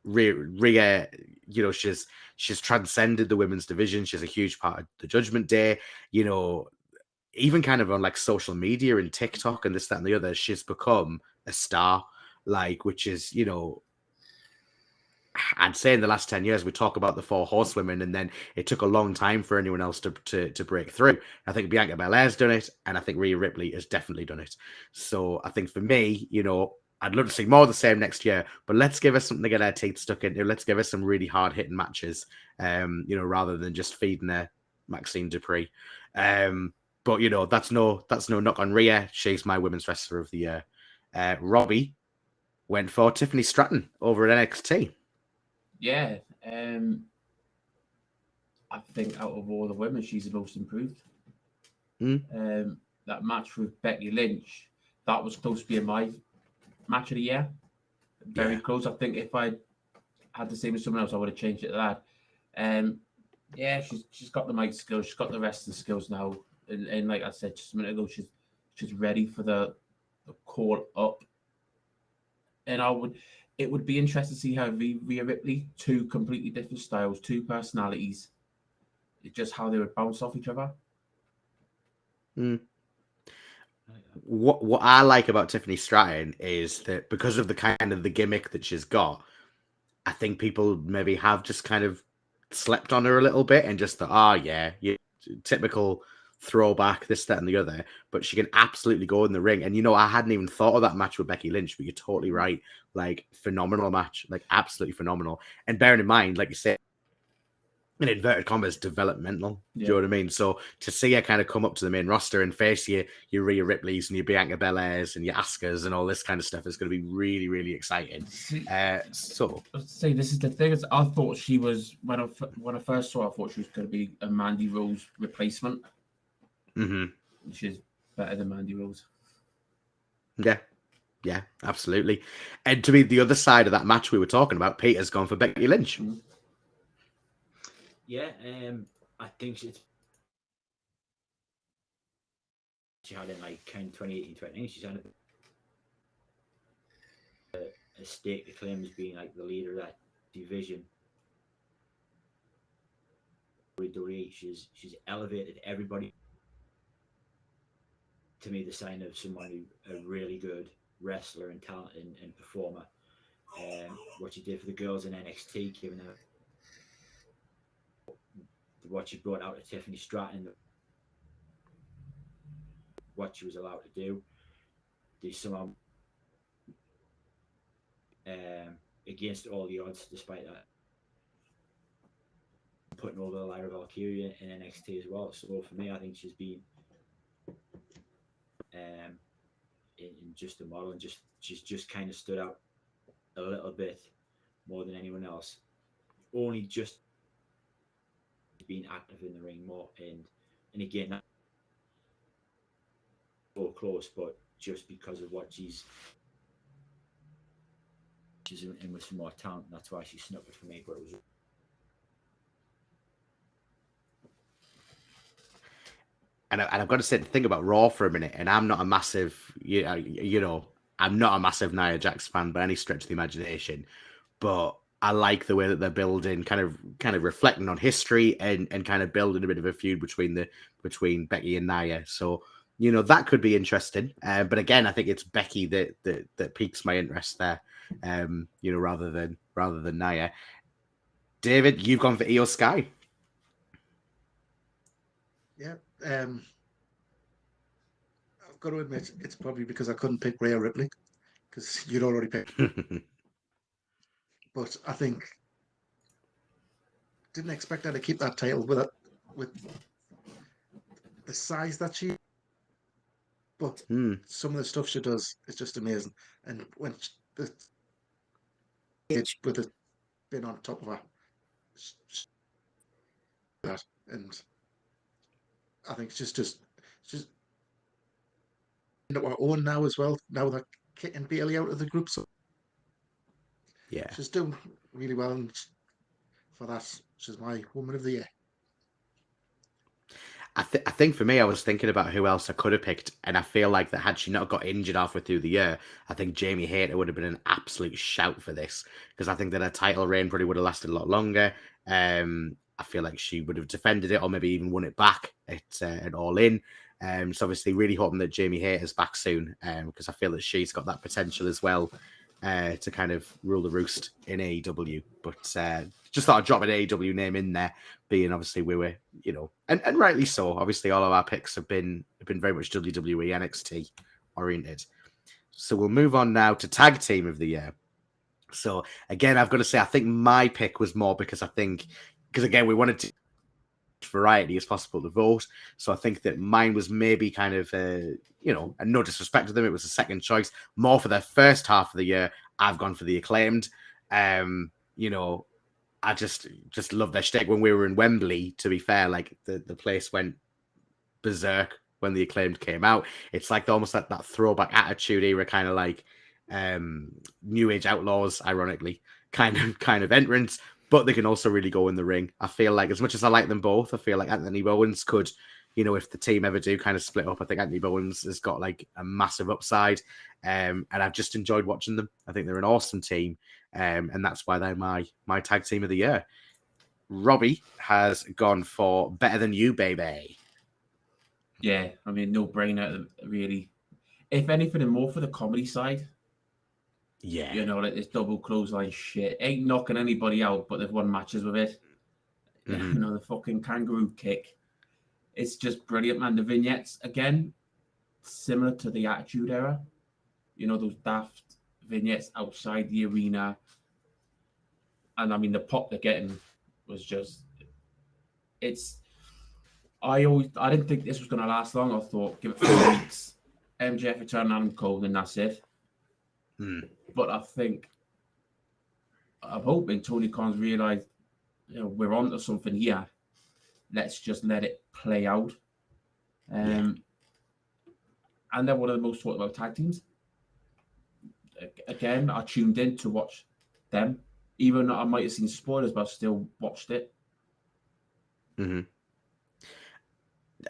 Rhea, you know, she's transcended the women's division. She's a huge part of the Judgment Day. You know, even kind of on like social media and TikTok and this, that, and the other, she's become a star. Like, which is, you know, I'd say in the last 10 years, we talk about the four horsewomen, and then it took a long time for anyone else to break through. I think Bianca Belair's done it, and I think Rhea Ripley has definitely done it. So I think for me, you know, I'd love to see more of the same next year, but let's give us something to get our teeth stuck into. Let's give us some really hard hitting matches, you know, rather than just feeding her Maxine Dupree. But that's no knock on Rhea. She's my women's wrestler of the year. Robbie went for Tiffany Stratton over at NXT. Yeah, I think out of all the women, she's the most improved. That match with Becky Lynch, that was close to being my match of the year. Very close. I think if I had the same as someone else, I would have changed it to that. Yeah, she's got the mic skills. She's got the rest of the skills now. And like I said just a minute ago, she's ready for the call up. And it would be interesting to see how Rhea Ripley, two completely different styles, two personalities, just how they would bounce off each other. What I like about Tiffany Stratton is that because of the kind of the gimmick that she's got, I think people maybe have just kind of slept on her a little bit and just thought, typical throwback, this, that, and the other. But she can absolutely go in the ring. And I hadn't even thought of that match with Becky Lynch, but you're totally right. Like, phenomenal match, like absolutely phenomenal. And bearing in mind, like you said, in inverted commas, developmental. Do you know what I mean? So to see her kind of come up to the main roster and face your Rhea Ripleys and your Bianca Belairs and your Asukas and all this kind of stuff is going to be really, really exciting. So see, this is the thing. Is I thought she was when I first saw her, I thought she was going to be a Mandy Rose replacement. Which is better than Mandy Rose. Yeah, absolutely. And to be the other side of that match we were talking about, Peter's gone for Becky Lynch. Yeah, I think she had in like kind of 2018-2019. She's had a stake to claim as being like the leader of that division. She's elevated everybody. To me, the sign of someone who a really good wrestler and talent and performer. What she did for the girls in NXT, giving her what she brought out of Tiffany Stratton, what she was allowed to do. They somehow, against all the odds, despite that, putting over Lyra Valkyria in NXT as well. So for me, I think she's been in just the model, and she's just kind of stood out a little bit more than anyone else. Only just being active in the ring more, and again, not so close, but just because of what she's in with some more talent, that's why she snuck it for me. But it was. And I've got to say, think about Raw for a minute. And I'm not a massive, I'm not a massive Nia Jax fan by any stretch of the imagination. But I like the way that they're building, kind of reflecting on history and kind of building a bit of a feud between Becky and Nia. So that could be interesting. But again, I think it's Becky that piques my interest there. Rather than Nia. David, you've gone for Io Sky. Yeah. I've got to admit, it's probably because I couldn't pick Rhea Ripley because you'd already picked. But I think didn't expect her to keep that title with the size that she. But some of the stuff she does is just amazing, and when the age with it being on top of her, that and. I think she's just into her own now as well. Now they're kicking Bailey out of the group, so yeah, she's doing really well. And for that, she's my woman of the year. I think for me, I was thinking about who else I could have picked, and I feel like that had she not got injured halfway through the year, I think Jamie Hayter would have been an absolute shout for this, because I think that her title reign probably would have lasted a lot longer. I feel like she would have defended it or maybe even won it back at All In. So obviously really hoping that Jamie Hayter's back soon, because I feel that she's got that potential as well to kind of rule the roost in AEW. But just thought I'd drop an AEW name in there, being obviously we were, and rightly so. Obviously all of our picks have been very much WWE NXT oriented. So we'll move on now to Tag Team of the Year. So again, I've got to say, I think my pick was more because again, we wanted to variety as possible to vote. So I think that mine was maybe kind of, and no disrespect to them, it was a second choice. More for their first half of the year, I've gone for the Acclaimed. I just love their shtick. When we were in Wembley, to be fair, like the place went berserk when the Acclaimed came out. It's like almost like that throwback attitude era, kind of like New Age Outlaws, ironically, kind of entrance. But they can also really go in the ring. I feel like, as much as I like them both, I feel like Anthony Bowens could, if the team ever do kind of split up, I think Anthony Bowens has got like a massive upside. And I've just enjoyed watching them. I think they're an awesome team. And that's why they're my tag team of the year. Robbie has gone for Better Than You, Baby. Yeah, I mean, no brainer, really. If anything, more for the comedy side. Yeah. Like this double clothesline shit. Ain't knocking anybody out, but they've won matches with it. Mm-hmm. The fucking kangaroo kick. It's just brilliant, man. The vignettes, again, similar to the Attitude Era. Those daft vignettes outside the arena. And I mean, the pop they're getting was just... I didn't think this was going to last long. I thought, give it 4 weeks. MJF return Adam Cole, and that's it. But I'm hoping Tony Khan's realised, we're onto something here. Let's just let it play out. And they're one of the most talked about tag teams. Again, I tuned in to watch them. Even though I might have seen spoilers, but I still watched it. Mm-hmm.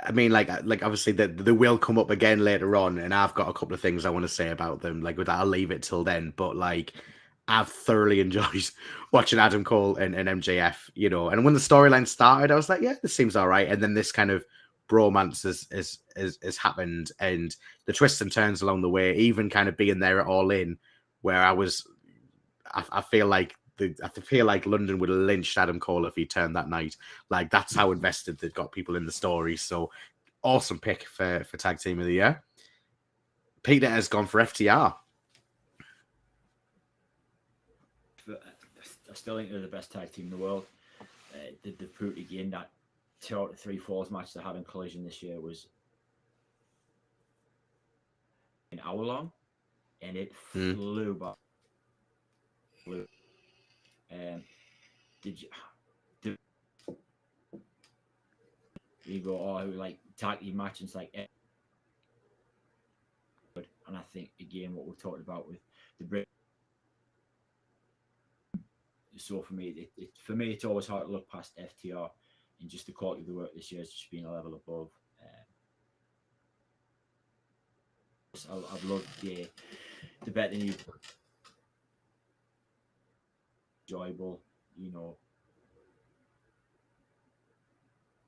I mean, like obviously they will come up again later on, and I've got a couple of things I want to say about them. Like with that, I'll leave it till then. But like, I've thoroughly enjoyed watching Adam Cole and MJF. And when the storyline started, I was like, yeah, this seems all right. And then this kind of bromance has happened, and the twists and turns along the way, even kind of being there at All In, where I feel like London would have lynched Adam Cole if he turned that night. Like, that's how invested they've got people in the story. So, awesome pick for Tag Team of the Year. Peter has gone for FTR. I still think they're the best tag team in the world. They've proved again that 2 out of 3 falls match they had in Collision this year was an hour long, and it flew by. Did you go, like tag team matches like, and I think again what we've talked about with the Brit. So for me, it's always hard to look past FTR, and just the quality of the work this year has just been a level above. I've loved the Better Than You. Enjoyable,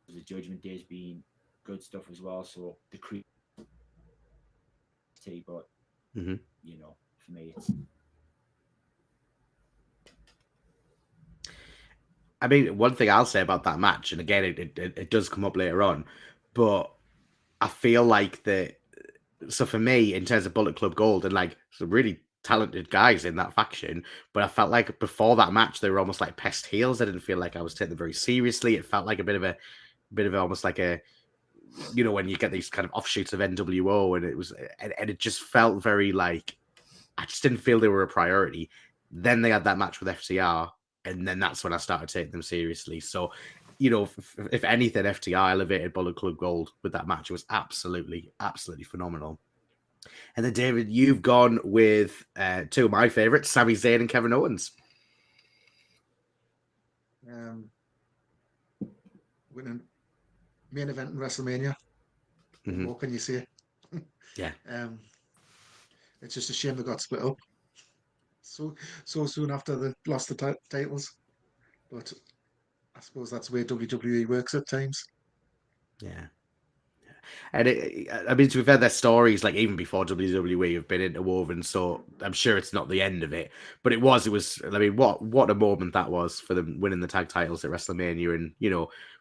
the Judgment Day's been good stuff as well. So the creep, but for me, it's. I mean, one thing I'll say about that match, and again, it does come up later on, but I feel like so for me, in terms of Bullet Club Gold, and like some really talented guys in that faction, but I felt like before that match, they were almost like pest heels. I didn't feel like I was taking them very seriously. It felt like a bit of almost like a, when you get these kind of offshoots of NWO, and it just felt very like, I just didn't feel they were a priority. Then they had that match with FTR, and then that's when I started taking them seriously. So, if anything, FTR elevated Bullet Club Gold with that match. It was absolutely, absolutely phenomenal. And then, David, you've gone with 2 of my favorites, Sami Zayn and Kevin Owens. Winning main event in WrestleMania. Mm-hmm. What can you say? Yeah. It's just a shame they got split up so soon after they lost the titles. But I suppose that's the way WWE works at times. Yeah. And I mean, to be fair, their stories, like even before WWE, have been interwoven. So I'm sure it's not the end of it, but it was. I mean, what a moment that was for them winning the tag titles at WrestleMania, and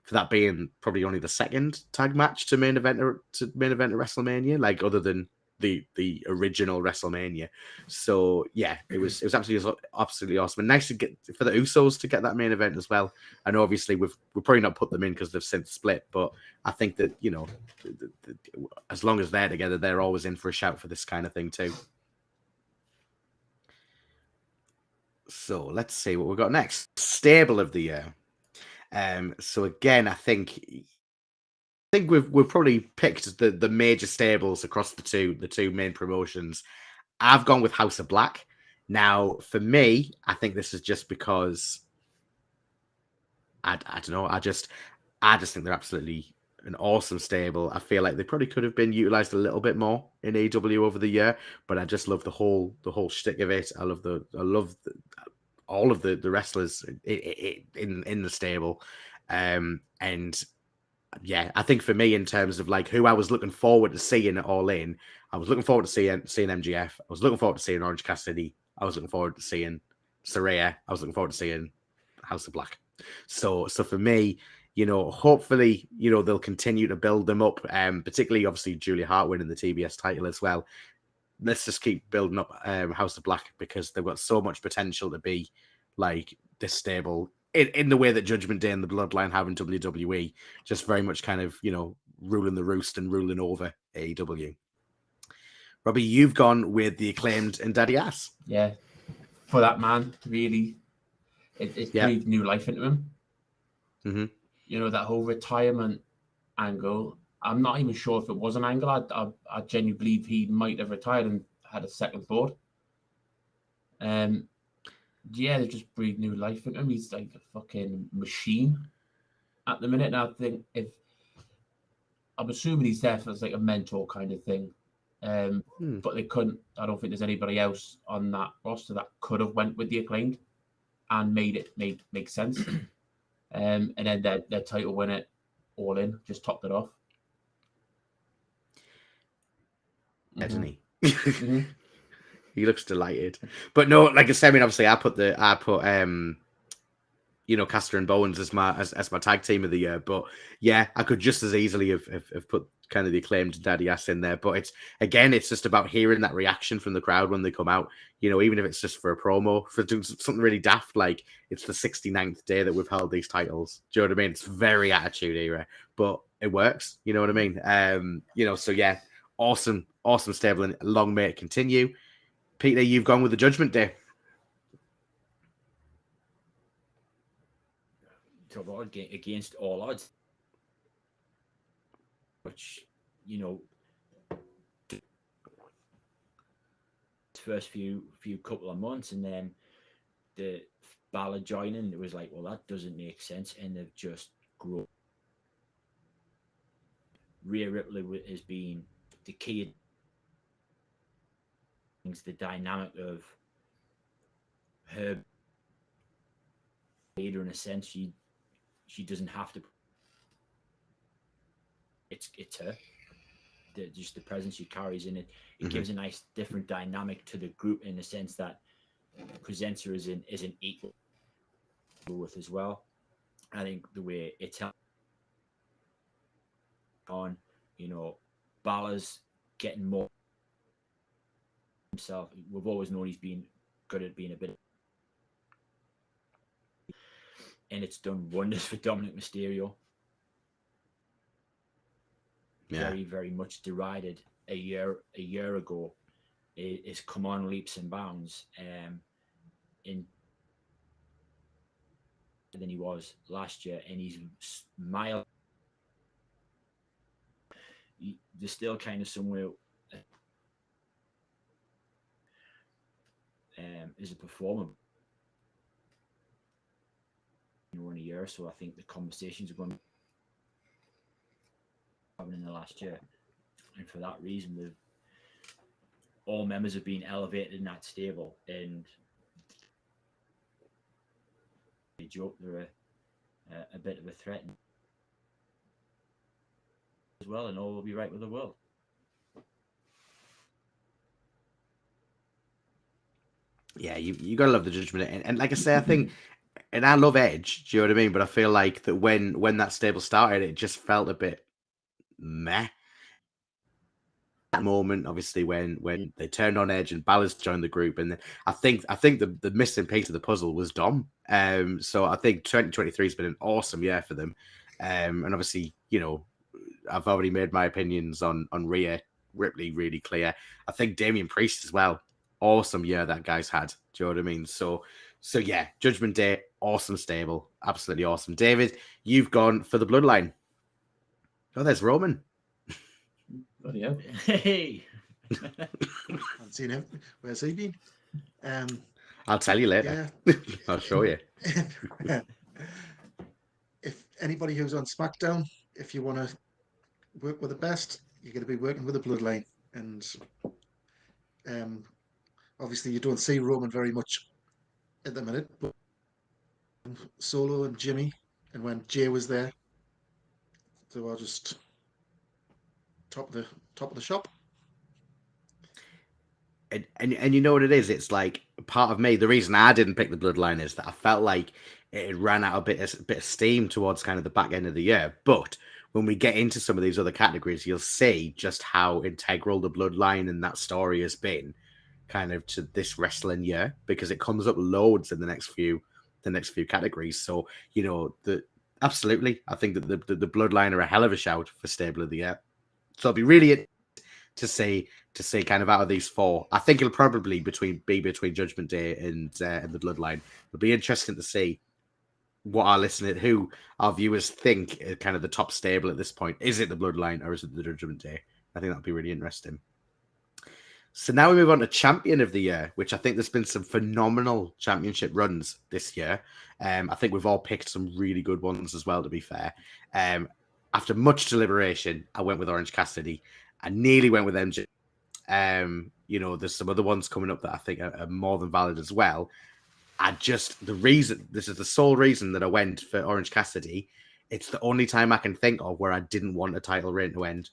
for that being probably only the second tag match to main event at WrestleMania, like other than the original WrestleMania. So yeah, it was absolutely awesome, and nice to get for the Usos to get that main event as well. And obviously we'll probably not put them in because they've since split, but I think that as long as they're together, they're always in for a shout for this kind of thing too. So let's see what we've got next. Stable of the year. So again, I think we've probably picked the major stables across the two main promotions. I've gone with House of Black. Now, for me, I think this is just because I don't know. I just think they're absolutely an awesome stable. I feel like they probably could have been utilized a little bit more in AEW over the year, but I just love the whole shtick of it. I love all of the wrestlers in the stable, and yeah, I think for me, in terms of like who I was looking forward to seeing it All In, I was looking forward to seeing MGF. I was looking forward to seeing Orange Cassidy. I was looking forward to seeing Saraya. I was looking forward to seeing House of Black. So for me, hopefully, they'll continue to build them up, particularly obviously Julia Hart winning the TBS title as well. Let's just keep building up House of Black because they've got so much potential to be like this stable in the way that Judgment Day and the Bloodline have in WWE, just very much kind of, ruling the roost and ruling over AEW. Robbie, you've gone with the Acclaimed and Daddy Ass. Yeah, for that man, really, it breathed new life into him. Mm-hmm. That whole retirement angle. I'm not even sure if it was an angle. I genuinely believe he might have retired and had a second thought. Yeah, they just breathe new life into him. He's like a fucking machine at the minute. And I think I'm assuming he's there for like a mentor kind of thing. But they couldn't. I don't think there's anybody else on that roster that could have went with the Acclaimed and made it make sense. And then their title win it All In, just topped it off. Isn't he? Mm-hmm. He looks delighted. But no, like I said, obviously I put Caster and Bowens as my tag team of the year. But yeah, I could just as easily have put kind of the Acclaimed Daddy Ass in there. But it's just about hearing that reaction from the crowd when they come out. Even if it's just for a promo, for doing something really daft, like it's the 69th day that we've held these titles. Do you know what I mean? It's very Attitude Era, but it works. You know what I mean? So yeah, awesome stable, and long may it continue. Peter, you've gone with the Judgment Day. Talk about against all odds, which first few couple of months, and then the Balor joining, it was like, well, that doesn't make sense, and they've just grown. Rhea Ripley has been the key. The dynamic of her leader, in a sense, she doesn't have to. It's her. Just the presence she carries in it. It gives a nice different dynamic to the group, in the sense that presents her as an equal with as well. I think the way it's on, Balor's getting more himself. We've always known he's been good at being a bit, and it's done wonders for Dominic Mysterio. Yeah. Very, very much derided a year ago. It's come on leaps and bounds, than he was last year, and he's mild. There's still kind of somewhere. As a performer in a year, so I think the conversations are going to happen in the last year, and for that reason, all members have been elevated in that stable, and they joke they're a bit of a threat as well, and all will be right with the world. Yeah, you gotta love the Judgment Day, and like I say, I think, and I love Edge. Do you know what I mean? But I feel like that when that stable started, it just felt a bit meh. moment, obviously, when they turned on Edge and Balor's joined the group, and then I think the missing piece of the puzzle was Dom. So I think 2023 has been an awesome year for them, and obviously, I've already made my opinions on Rhea Ripley really clear. I think Damian Priest as well, awesome year that guy's had. Do you know what I mean? So yeah, Judgment Day, awesome stable, absolutely awesome. David, you've gone for the Bloodline. Oh, there's Roman. Bloody hell. Hey. Haven't seen him. Where's he been? I'll tell you later. Yeah. I'll show you. If anybody who's on SmackDown, if you want to work with the best, you're going to be working with the Bloodline. And obviously, you don't see Roman very much at the minute, but Solo and Jimmy, and when Jay was there, they were just top of the shop. And you know what it is? It's like part of me. The reason I didn't pick the Bloodline is that I felt like it ran out a bit of steam towards kind of the back end of the year. But when we get into some of these other categories, you'll see just how integral the Bloodline and that story has been, kind of to this wrestling year, because it comes up loads in the next few categories. So absolutely, I think that the Bloodline are a hell of a shout for stable of the year. So it'll be really to see kind of out of these four. I think it'll probably be between Judgment Day and the Bloodline. It'll be interesting to see who our viewers think is kind of the top stable at this point. Is it the Bloodline or is it the Judgment Day? I think that'll be really interesting. So now we move on to Champion of the Year, which I think there's been some phenomenal championship runs this year. I think we've all picked some really good ones as well, to be fair. After much deliberation, I went with Orange Cassidy. I nearly went with MJ. There's some other ones coming up that I think are more than valid as well. This is the sole reason that I went for Orange Cassidy. It's the only time I can think of where I didn't want a title reign to end.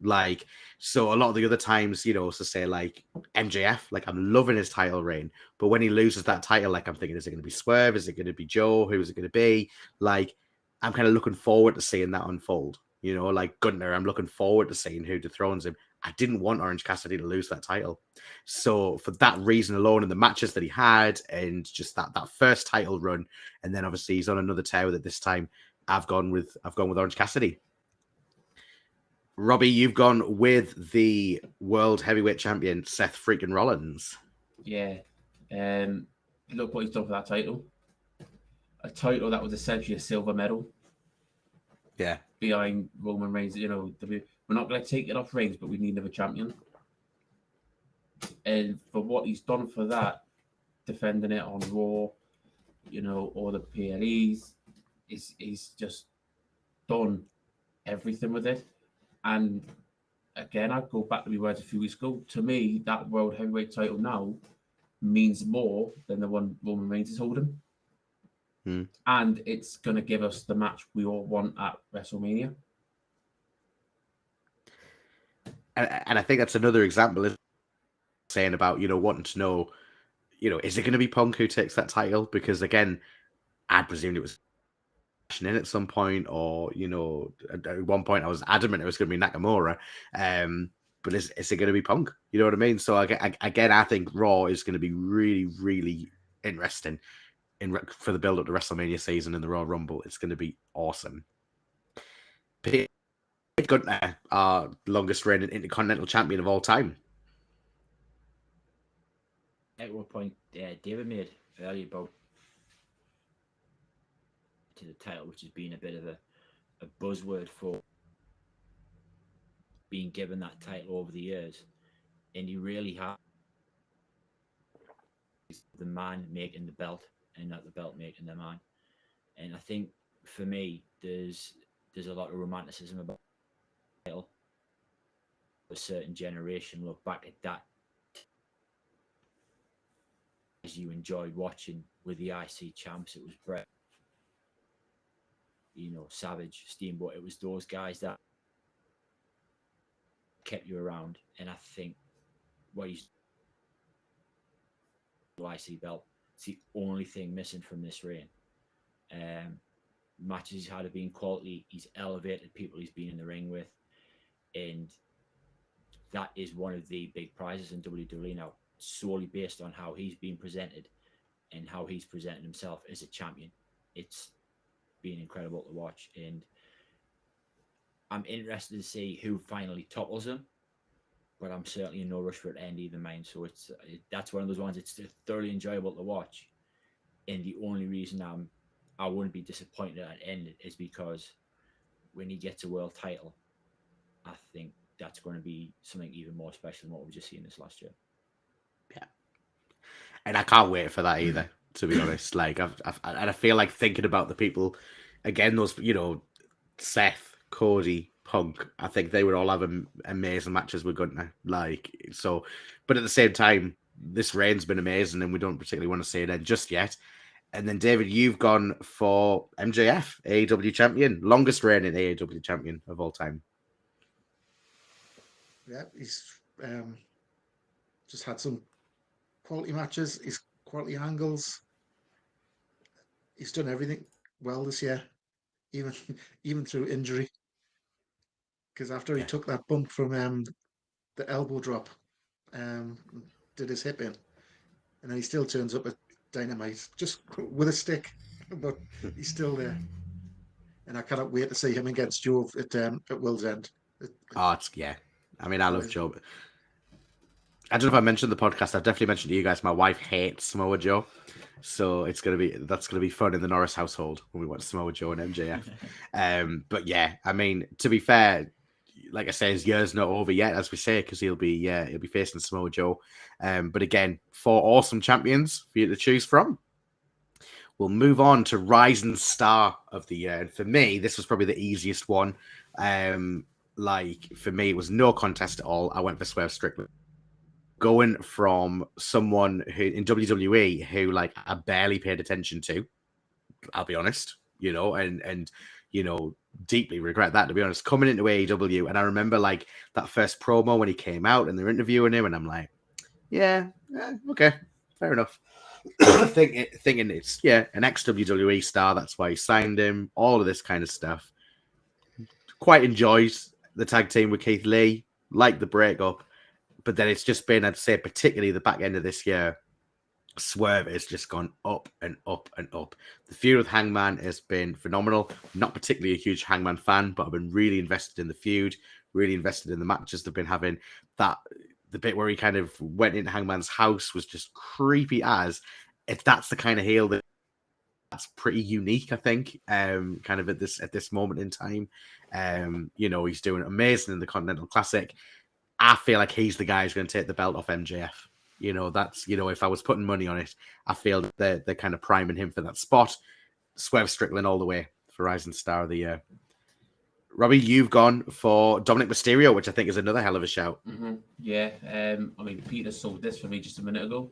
Like, so a lot of the other times, so say like MJF, like I'm loving his title reign, but when he loses that title, like I'm thinking, is it going to be Swerve? Is it going to be Joe? Who is it going to be? Like, I'm kind of looking forward to seeing that unfold. Like Gunter, I'm looking forward to seeing who dethrones him. I didn't want Orange Cassidy to lose that title. So for that reason alone, and the matches that he had, and just that first title run, and then obviously he's on another tear with it this time, I've gone with Orange Cassidy. Robbie, you've gone with the World Heavyweight Champion, Seth freaking Rollins. Yeah. Look what he's done for that title. A title that was essentially a silver medal. Yeah. Behind Roman Reigns. We're not going to take it off Reigns, but we need another champion. And for what he's done for that, defending it on Raw, all the PLEs, he's just done everything with it. And again, I'd go back to my words a few weeks ago. To me, that World Heavyweight title now means more than the one Roman Reigns is holding. And it's going to give us the match we all want at WrestleMania. And I think that's another example of saying about, wanting to know, is it going to be Punk who takes that title? Because again, I'd presumed it was in at some point, or at one point I was adamant it was going to be Nakamura, but is it going to be Punk? You know what I mean? So again, I think Raw is going to be really, really interesting for the build up to WrestleMania season and the Royal Rumble. It's going to be awesome. Gunter, our longest reigning Intercontinental Champion of all time. At what point David made earlier about to the title, which has been a bit of a buzzword for being given that title over the years, and he really has the man making the belt and not the belt making the man. And I think for me, there's a lot of romanticism about the title. A certain generation look back at that as you enjoyed watching with the IC champs. It was Bret, Savage, Steamboat. It was those guys that kept you around. And I think what he's the IC belt, it's the only thing missing from this reign. Matches he's had have been quality. He's elevated people he's been in the ring with. And that is one of the big prizes in WWE now, solely based on how he's been presented and how he's presented himself as a champion. It's been incredible to watch, and I'm interested to see who finally topples him. But I'm certainly in no rush for it to end either, mine. So that's one of those ones. It's thoroughly enjoyable to watch, and the only reason I wouldn't be disappointed at the end is because when he gets a world title, I think that's going to be something even more special than what we've just seen this last year. Yeah, and I can't wait for that either. To be honest, like and I feel like thinking about the people again, those Seth, Cody, Punk. I think they would all have amazing matches with Gunther. Like so, but at the same time, this reign's been amazing, and we don't particularly want to say it end just yet. And then David, you've gone for MJF, AEW champion, longest reigning AEW champion of all time. Yeah, he's just had some quality matches. He's quality angles. He's done everything well this year, even through injury. Because after he took that bump from the elbow drop, did his hip in, and then he still turns up at Dynamite just with a stick, but he's still there. And I cannot wait to see him against Joe at World's End. Yeah. I mean, I love Joe. I don't know if I mentioned the podcast. I've definitely mentioned to you guys. My wife hates Samoa Joe, so that's gonna be fun in the Norris household when we watch Samoa Joe and MJF. But yeah, I mean, to be fair, like I say, his year's not over yet, as we say, because he'll be facing Samoa Joe. But again, 4 awesome champions for you to choose from. We'll move on to Rising Star of the Year. And for me, this was probably the easiest one. Like for me, it was no contest at all. I went for Swerve Strickland. Going from someone who in WWE who like I barely paid attention to, I'll be honest, and deeply regret that, to be honest, coming into AEW. And I remember like that first promo when he came out and they're interviewing him, and I'm like, yeah, okay, fair enough. thinking it's an ex-WWE star, that's why he signed him, all of this kind of stuff. Quite enjoyed the tag team with Keith Lee, like the breakup, but then it's just been, I'd say, particularly the back end of this year, Swerve has just gone up and up and up. The feud with Hangman has been phenomenal. Not particularly a huge Hangman fan, but I've been really invested in the feud, really invested in the matches they've been having. The bit where he kind of went into Hangman's house was just creepy as. If that's the kind of heel that's pretty unique, I think, kind of at this moment in time. He's doing amazing in the Continental Classic. I feel like he's the guy who's going to take the belt off MJF. That's, if I was putting money on it, I feel they're kind of priming him for that spot. Swerve Strickland all the way for Rising Star of the Year. Robbie, you've gone for Dominic Mysterio, which I think is another hell of a shout. Mm-hmm. Yeah. I mean, Peter sold this for me just a minute ago.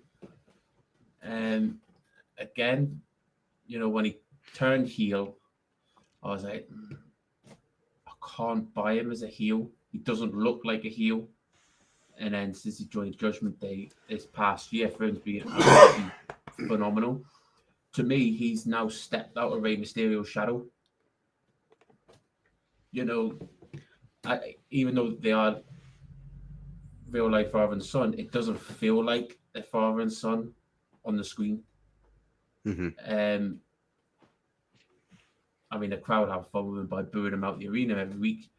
Again, when he turned heel, I was like, I can't buy him as a heel. He doesn't look like a heel. And then since he joined Judgment Day this past year, for him to be absolutely phenomenal. To me, he's now stepped out of Rey Mysterio's shadow. Even though they are real life father and son, it doesn't feel like a father and son on the screen. Mm-hmm. I mean, the crowd have fun with him by booing him out the arena every week.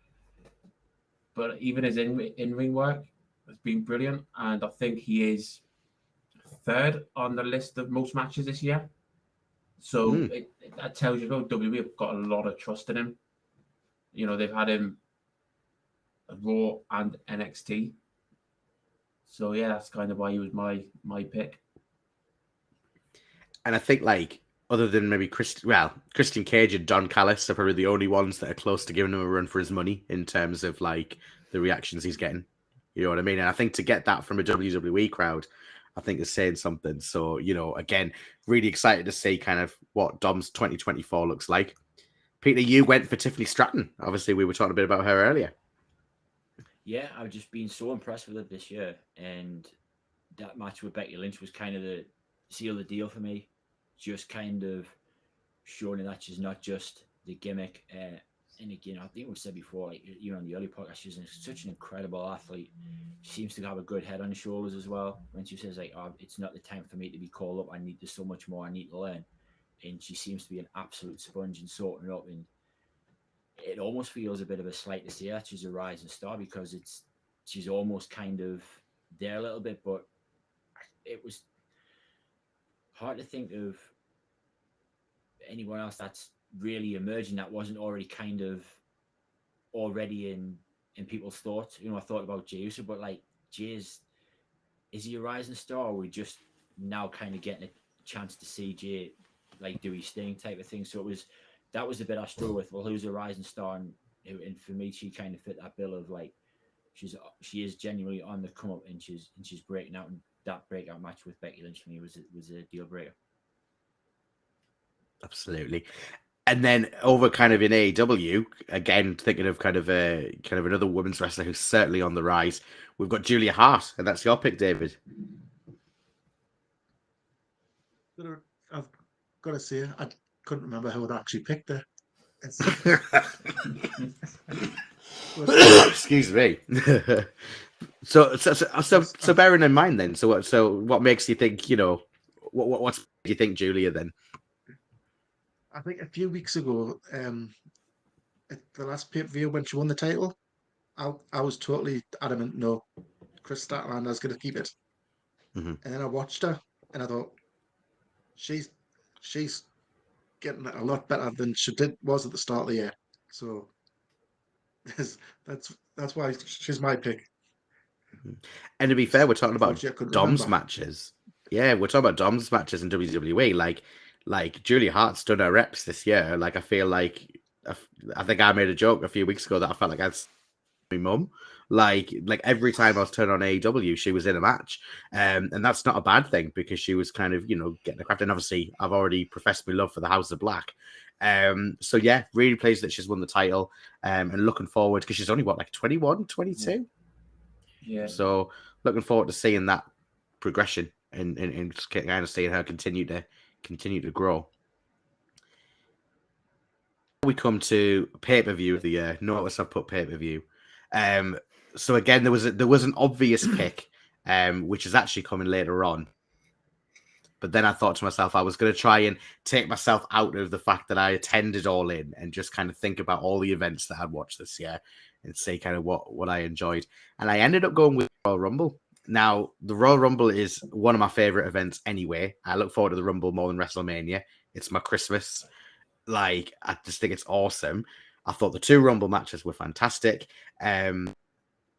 But even his in-ring work has been brilliant. And I think he is 3rd on the list of most matches this year. So that tells you, WWE have got a lot of trust in him. They've had him at Raw and NXT. So, yeah, that's kind of why he was my pick. And I think, like, other than maybe Christian Cage and Don Callis are probably the only ones that are close to giving him a run for his money in terms of, like, the reactions he's getting. You know what I mean? And I think to get that from a WWE crowd, I think is saying something. So, again, really excited to see kind of what Dom's 2024 looks like. Peter, you went for Tiffany Stratton. Obviously, we were talking a bit about her earlier. Yeah, I've just been so impressed with her this year. And that match with Becky Lynch was kind of the seal of the deal for me. Just kind of showing that she's not just the gimmick and again, I think we said before, like you know, in the early podcast, she's such an incredible athlete. She seems to have a good head on her shoulders as well. When she says like, "Oh, it's not the time for me to be called up. I need there's so much more I need to learn," and she seems to be an absolute sponge and sorting it up. And it almost feels a bit of a slight to see her she's a rising star because she's almost kind of there a little bit, but it was hard to think of anyone else that's really emerging that wasn't already kind of already in people's thoughts. You know, I thought about Jey Uso, but like is he a rising star, or are we just now kind of getting a chance to see Jey like do his thing type of thing? So that was the bit I struggled with. Well, who's a rising star? And for me, she kind of fit that bill of like she is genuinely on the come up and she's breaking out, and that breakout match with Becky Lynch for me was a deal breaker. Absolutely. And then over kind of in AEW, again, thinking of kind of another women's wrestler who's certainly on the rise, we've got Julia Hart, and that's your pick, David. I've got to say, I couldn't remember who I'd actually picked her. Excuse me. So bearing in mind then, so what makes you think, you know, what do you think, Julia, then? I think a few weeks ago, at the last pay-per-view when she won the title, I was totally adamant, no, Chris Statlander's going to keep it. Mm-hmm. And then I watched her, and I thought, she's getting a lot better than she was at the start of the year. So that's why she's my pick. And to be fair, we're talking about Dom's remember. matches. Yeah, we're talking about Dom's matches in WWE. Like Julia Hart's done her reps this year. Like I feel like I think I made a joke a few weeks ago that I felt like I'd my mum. Like every time I was turning on AEW, she was in a match, and that's not a bad thing because she was kind of, you know, getting the craft. And obviously, I've already professed my love for the House of Black. So yeah, really pleased that she's won the title, and looking forward because she's only what, like 21, 22. Yeah. So looking forward to seeing that progression and kind of seeing her continue to grow. We come to pay-per-view of the year. Notice I've put pay-per-view. So again, there was an obvious pick, which is actually coming later on. But then I thought to myself, I was going to try and take myself out of the fact that I attended All In and just kind of think about all the events that I'd watched this year and say kind of what I enjoyed. And I ended up going with Royal Rumble. Now, the Royal Rumble is one of my favorite events anyway. I look forward to the Rumble more than WrestleMania. It's my Christmas. Like, I just think it's awesome. I thought the two Rumble matches were fantastic.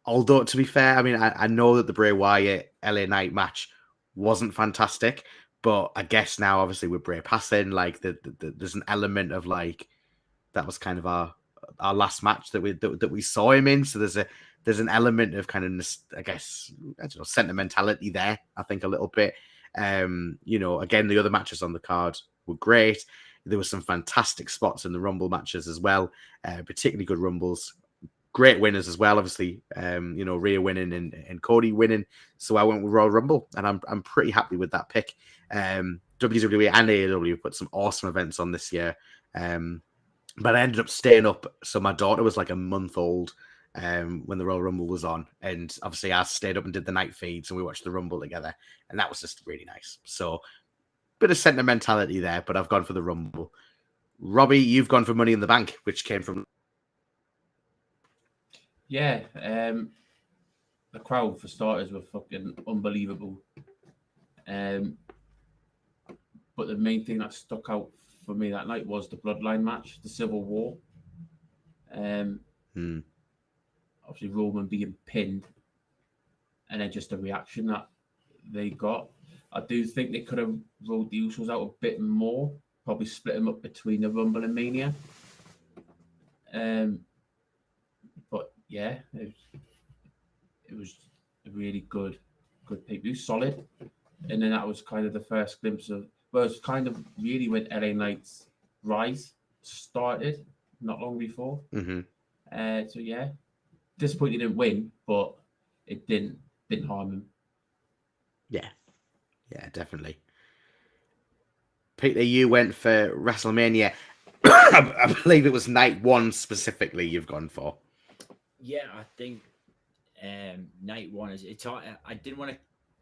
Although, to be fair, I mean, I know that the Bray Wyatt LA Knight match wasn't fantastic, but I guess now, obviously, with Bray passing, like, there's an element of, like, that was kind of our last match that we saw him in. So there's an element of kind of, I guess, I don't know, sentimentality there, I think, a little bit. You know, again, the other matches on the card were great. There were some fantastic spots in the Rumble matches as well, particularly good Rumbles. Great winners as well, obviously. You know, Rhea winning and Cody winning. So I went with Royal Rumble, and I'm pretty happy with that pick. WWE and AEW put some awesome events on this year. But I ended up staying up. So my daughter was like a month old when the Royal Rumble was on. And obviously I stayed up and did the night feeds and we watched the Rumble together. And that was just really nice. So bit of sentimentality there, but I've gone for the Rumble. Robbie, you've gone for Money in the Bank, which came from... Yeah, the crowd, for starters, were fucking unbelievable. But the main thing that stuck out for me that night was the Bloodline match, the Civil War. Obviously, Roman being pinned, and then just the reaction that they got. I do think they could have rolled the Usos out a bit more, probably split them up between the Rumble and Mania. But yeah, it was a really good pay-per-view, solid. And then that was kind of the first glimpse of, well, it's kind of really when LA Knight's rise started, not long before. Mm-hmm. So yeah, disappointed he didn't win, but it didn't harm him. Yeah, definitely. Peter, you went for WrestleMania. I believe it was night 1 specifically you've gone for. Yeah, I think night 1 is it's hard. I didn't want to.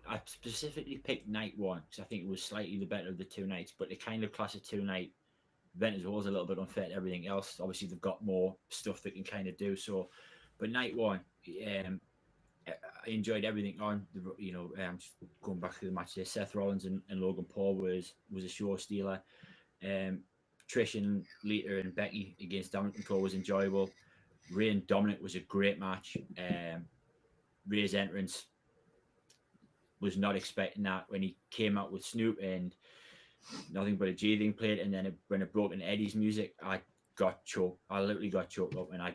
I specifically picked night 1 because I think it was slightly the better of the 2 nights, but the kind of class of 2-night event as well is a little bit unfair to everything else. Obviously, they've got more stuff they can kind of do. So, but night 1, I enjoyed everything on. Just going back to the match there, Seth Rollins and Logan Paul was a show stealer. Trish and Lita and Becky against Dominic and Cole was enjoyable. Rey and Dominic was a great match. Rey's entrance was not expecting that when he came out with Snoop and Nothing But a G thing played, and then when it broke into Eddie's music, I got choked. I literally got choked up, and I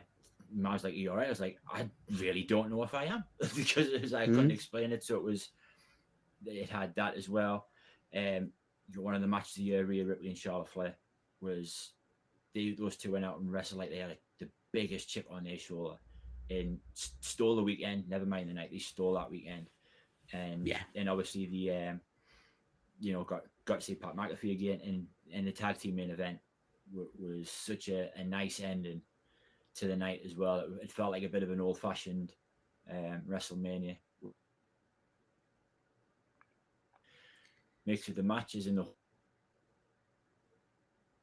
was like, "Are you all right?" I was like, "I really don't know if I am," because I couldn't explain it. So it had that as well. One of the matches of the year, Rhea Ripley and Charlotte Flair, was those two went out and wrestled like they had the biggest chip on their shoulder and stole the weekend. Never mind the night, they stole that weekend. And obviously the got to see Pat McAfee again, and the tag team main event was such a nice ending to the night as well. It felt like a bit of an old-fashioned WrestleMania mixed with the matches, and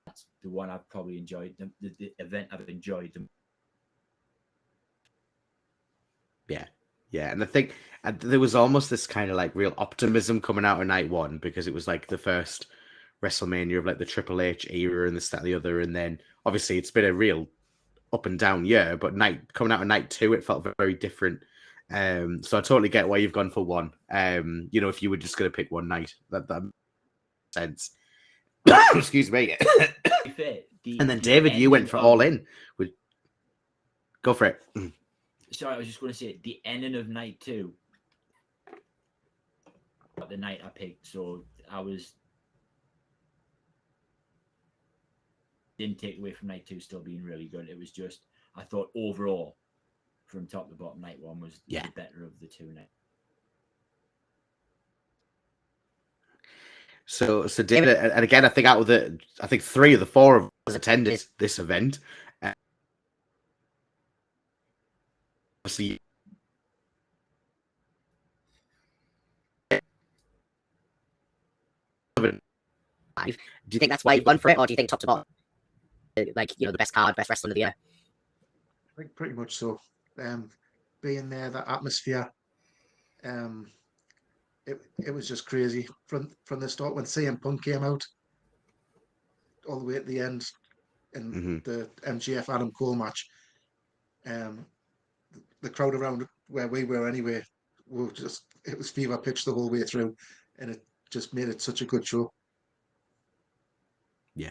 that's the one I've probably enjoyed. The event I've enjoyed. Yeah, and I think there was almost this kind of like real optimism coming out of night 1 because it was like the first WrestleMania of like the Triple H era and this, that, and the other. And then obviously it's been a real up and down year, but coming out of night 2, it felt very different. So I totally get why you've gone for 1. If you were just going to pick one night, that makes sense. Excuse me. And then David, you went for All In. Go for it. Sorry, I was just going to say the ending of night 2, the night I picked. So didn't take away from night 2 still being really good. It was just, I thought overall, from top to bottom, night 1 was the better of the 2 nights. So David, and again, I think out of 3 of the 4 of us attended this event. Obviously, do you think that's why you've gone for it, or do you think top to bottom, the best card, best wrestling of the year? I think pretty much so. Being there, that atmosphere, it was just crazy from the start when CM Punk came out, all the way at the end in the MJF Adam Cole match. The crowd around where we were anyway, it was fever pitch the whole way through, and it just made it such a good show. Yeah.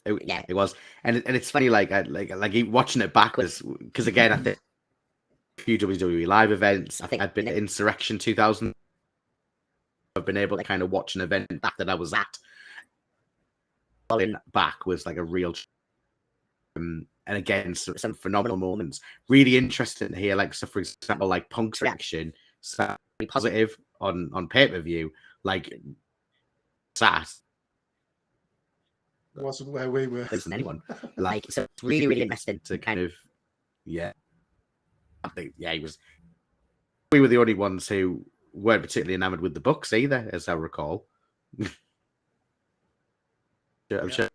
It was, and it's funny, like watching it backwards, because again, I think a few WWE live events. I think I'd been at Insurrection 2000. I've been able to kind of watch an event back that I was at. All In back was like a real, and again, some phenomenal moments. Really interesting to hear, like, so for example, like Punk's reaction, so positive on pay-per-view, like sass. Wasn't where we were. Than anyone. Like, so it's really, really interesting to kind of, I think, he was. We were the only ones who weren't particularly enamored with the Bucks either, as I recall. I'm sure.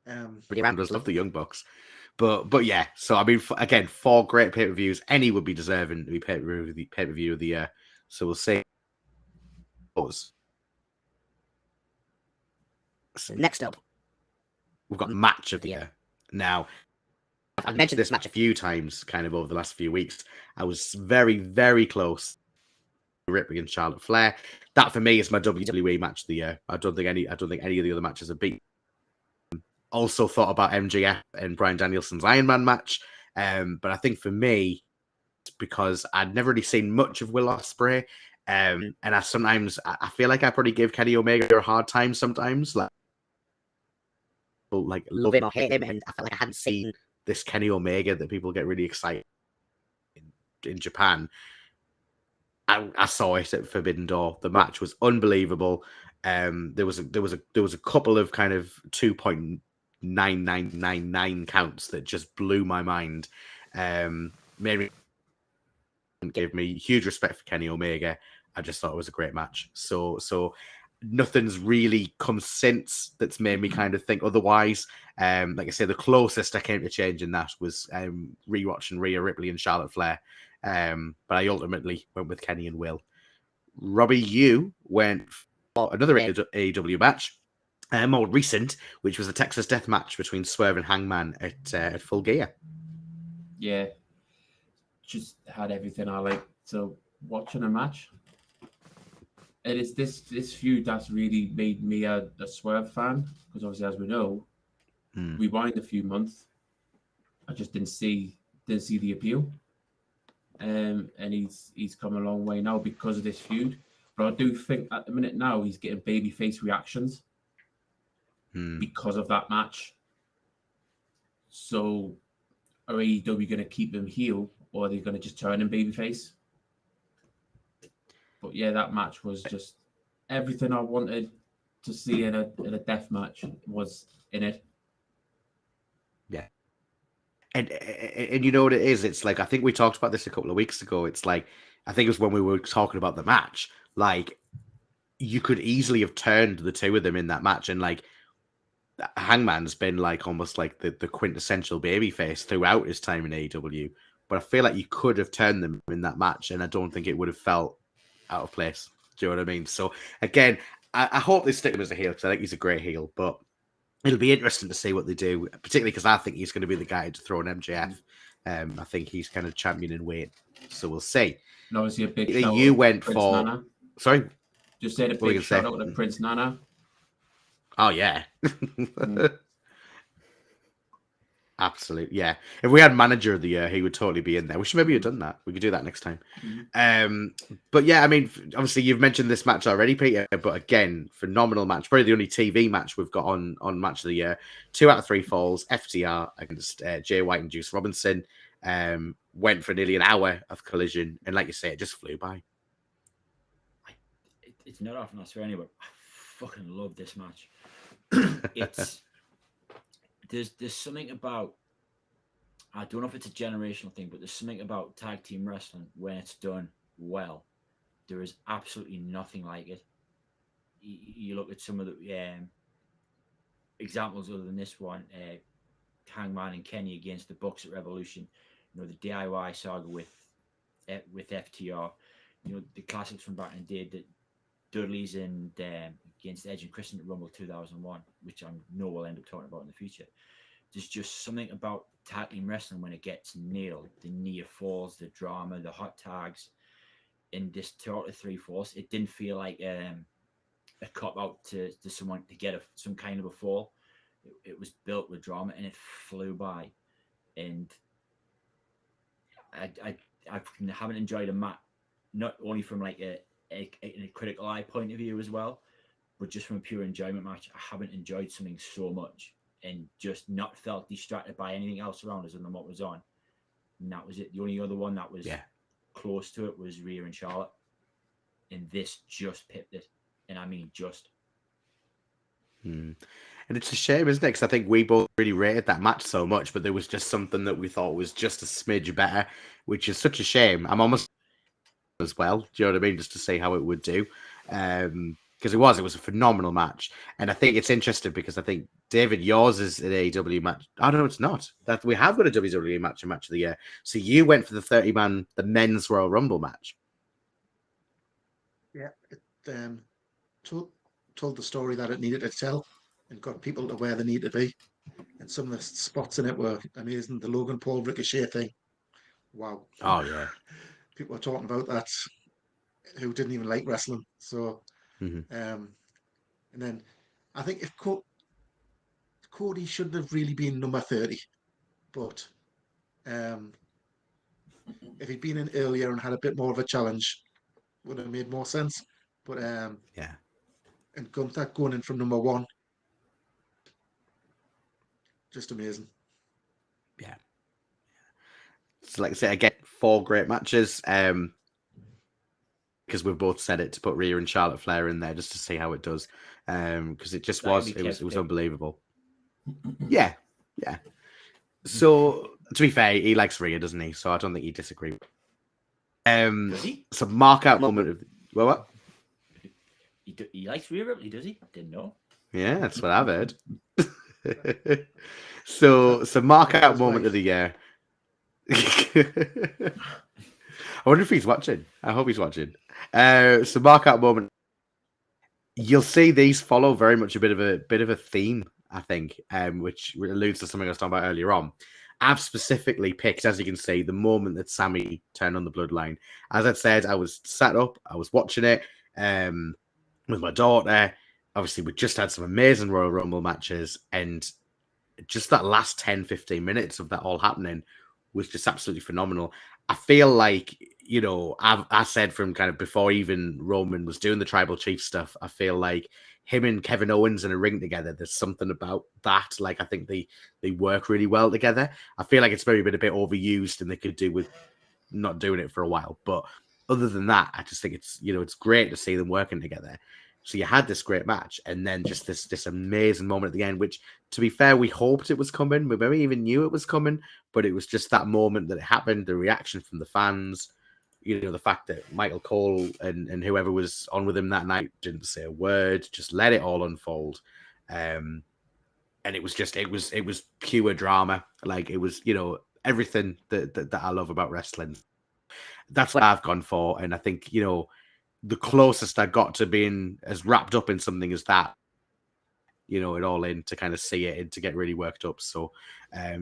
Everyone does love the Young Bucks, but yeah. So I mean, again, 4 great pay-per-views. Any would be deserving to be pay-per-view of the year. So we'll see. So next up, we've got match of the year. Now, I've mentioned this match a few times, kind of over the last few weeks. I was very, very close to Ripley and Charlotte Flair. That for me is my WWE match of the year. I don't think any of the other matches have beat. Also thought about MJF and Bryan Danielson's Iron Man match, but I think for me, it's because I'd never really seen much of Will Ospreay, and I feel like I probably give Kenny Omega a hard time sometimes, like love him or hate him, and I felt like I hadn't seen this Kenny Omega that people get really excited in Japan. I saw it at Forbidden Door. The match was unbelievable. There was a couple of kind of 2.9999 counts that just blew my mind. Made me gave me huge respect for Kenny Omega. I just thought it was a great match. So nothing's really come since that's made me kind of think otherwise. Like I say, the closest I came to changing that was rewatching Rhea Ripley and Charlotte Flair. But I ultimately went with Kenny and Will. Robbie, you went for another AEW match, more recent, which was a Texas Death match between Swerve and Hangman at Full Gear. Yeah, just had everything I like to watch in a match. It is this feud that's really made me a Swerve fan, because obviously, as we know, rewind a few months, I just didn't see the appeal. And he's come a long way now because of this feud. But I do think at the minute now he's getting babyface reactions because of that match. So are AEW going to keep him heel, or are they going to just turn him babyface? But yeah, that match was just everything I wanted to see in a death match was in it. Yeah. And you know what it is? It's like, I think we talked about this a couple of weeks ago. It's like, I think it was when we were talking about the match. Like, you could easily have turned the two of them in that match. And like, Hangman's been like almost like the quintessential babyface throughout his time in AEW. But I feel like you could have turned them in that match, and I don't think it would have felt out of place. Do you know what I mean? So again, I hope they stick him as a heel, because I think he's a great heel, but it'll be interesting to see what they do, particularly because I think he's going to be the guy to throw an MJF. I think he's kind of champion in weight, so we'll see. And obviously a big You shout out went to Prince for Nana. Sorry, Just said a big shout out to Prince Nana. Oh yeah. Absolutely, yeah. If we had Manager of the Year, he would totally be in there. We should maybe have done that. We could do that next time. But yeah, I mean, obviously you've mentioned this match already, Peter. But again, phenomenal match. Probably the only TV match we've got on Match of the Year. 2 out of 3 falls. FTR against Jay White and Juice Robinson. Went for nearly an hour of collision, and like you say, it just flew by. It's not often I swear anyway. I fucking love this match. It's there's something about, I don't know if it's a generational thing, but there's something about tag team wrestling when it's done well. There is absolutely nothing like it. You look at some of the examples other than this one, Hangman and Kenny against the Bucks at Revolution. You know, the DIY saga with FTR. You know, the classics from back in the day, that Dudley's and against Edge and Christian at Rumble 2001, which I know we'll end up talking about in the future. There's just something about tag team wrestling when it gets nailed. The near falls, the drama, the hot tags. In this 2 out of 3 falls, it didn't feel like a cop out to someone to get some kind of a fall. It was built with drama, and it flew by. And I haven't enjoyed a match, not only from like a critical eye point of view as well, but just from a pure enjoyment match. I haven't enjoyed something so much and just not felt distracted by anything else around us other than what was on. And that was it. The only other one that was close to it was Rhea and Charlotte, and this just pipped it. And I mean just. And it's a shame, isn't it? Because I think we both really rated that match so much, but there was just something that we thought was just a smidge better, which is such a shame. I'm almost as well, do you know what I mean? Just to see how it would do. Because it was a phenomenal match. And I think it's interesting because I think, David, yours is an AEW match. Oh, no, it's not. That we have got a WWE match of the year. So you went for the 30-man, the men's Royal Rumble match. Yeah, it told the story that it needed to tell and got people to where they need to be. And some of the spots in it were amazing. The Logan Paul Ricochet thing. Wow. Oh, yeah. People are talking about that who didn't even like wrestling. So, and then I think if Cody shouldn't have really been number 30, but if he'd been in earlier and had a bit more of a challenge, would have made more sense. But and Gunther going in from number 1, just amazing. Yeah. So like I say, again, 4 great matches. because we've both said it, to put Rhea and Charlotte Flair in there just to see how it does, because it just That'd was be it was Kev's pick. unbelievable. Yeah. So to be fair, he likes Rhea, doesn't he? So I don't think he disagrees. Does he? So mark out moment of what? He likes Rhea Ripley, does he? Didn't know. Yeah, that's what I've heard. so mark out moment of the year. I wonder if he's watching. I hope he's watching. So mark out moment. You'll see these follow very much a bit of a theme, I think, which alludes to something I was talking about earlier on. I've specifically picked, as you can see, the moment that Sammy turned on the bloodline. As I said, I was sat up, I was watching it with my daughter. Obviously, we just had some amazing Royal Rumble matches, and just that last 10, 15 minutes of that all happening was just absolutely phenomenal. I feel like, you know, I said from kind of before even Roman was doing the Tribal Chief stuff, I feel like him and Kevin Owens in a ring together, there's something about that. Like, I think they work really well together. I feel like it's maybe been a bit overused and they could do with not doing it for a while. But other than that, I just think it's, you know, it's great to see them working together. So you had this great match, and then just this amazing moment at the end, which, to be fair, we hoped it was coming. We maybe even knew it was coming, but it was just that moment that it happened, the reaction from the fans, you know, the fact that Michael Cole and whoever was on with him that night didn't say a word, just let it all unfold. And it was just, it was pure drama. Like, it was, you know, everything that I love about wrestling. That's what I've gone for. And I think, you know, the closest I got to being as wrapped up in something as that, you know, it all in to kind of see it and to get really worked up. So,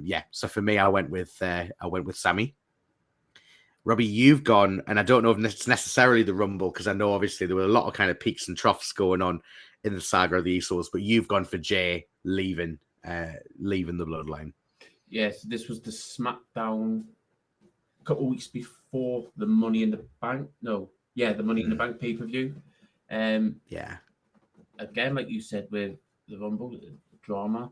yeah. So for me, I went with Sammy. Robbie, you've gone, and I don't know if it's necessarily the Rumble, because I know obviously there were a lot of kind of peaks and troughs going on in the saga of the Usos, but you've gone for Jay leaving the bloodline. Yes, this was the SmackDown a couple of weeks before the Money in the Bank. No. Yeah, the Money in the Bank pay-per-view. Yeah. Again, like you said with the Rumble, the drama,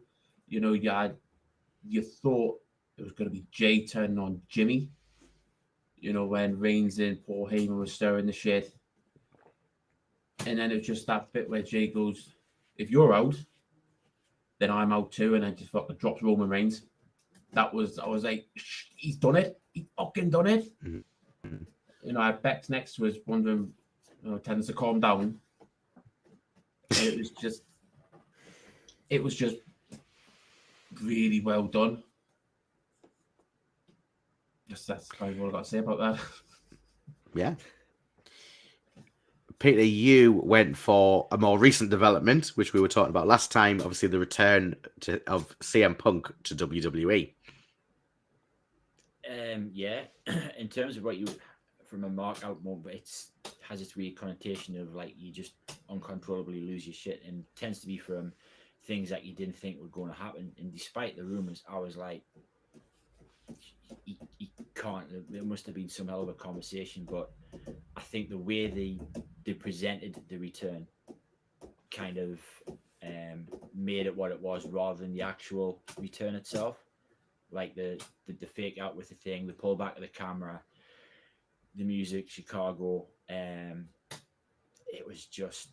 you know, you thought it was going to be Jay turning on Jimmy, you know, when Reigns and Paul Heyman were stirring the shit. And then it was just that bit where Jay goes, if you're out, then I'm out too. And then just fucking drops Roman Reigns. I was like, he's done it. He fucking done it. Mm-hmm. You know, I bet next was wondering, you know, tends to calm down. And it was just really well done. Just that's probably what I got to say about that. Yeah. Peter, you went for a more recent development, which we were talking about last time. Obviously, the return of CM Punk to WWE. Yeah. In terms of what you, from a mark out moment, it has its weird connotation of like you just uncontrollably lose your shit, and tends to be from things that you didn't think were going to happen. And despite the rumors, I was like, he can't. There must have been some hell of a conversation, but I think the way they presented the return kind of made it what it was, rather than the actual return itself. Like the fake out with the thing, the pull back of the camera, the music, Chicago. It was just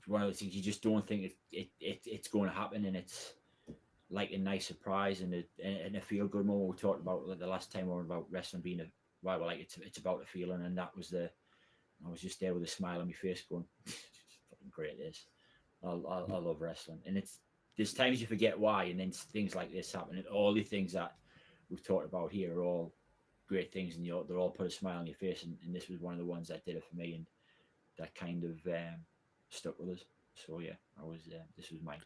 one of those things you just don't think it's going to happen, and it's like a nice surprise and a feel good moment. We talked about like the last time about wrestling being like it's about the feeling, and that was I was just there with a smile on my face going, fucking great it is. I love wrestling, and there's times you forget why, and then things like this happen, and all the things that we've talked about here are all great things, and they're all put a smile on your face, and this was one of the ones that did it for me, and that kind of stuck with us. So yeah, this was mine.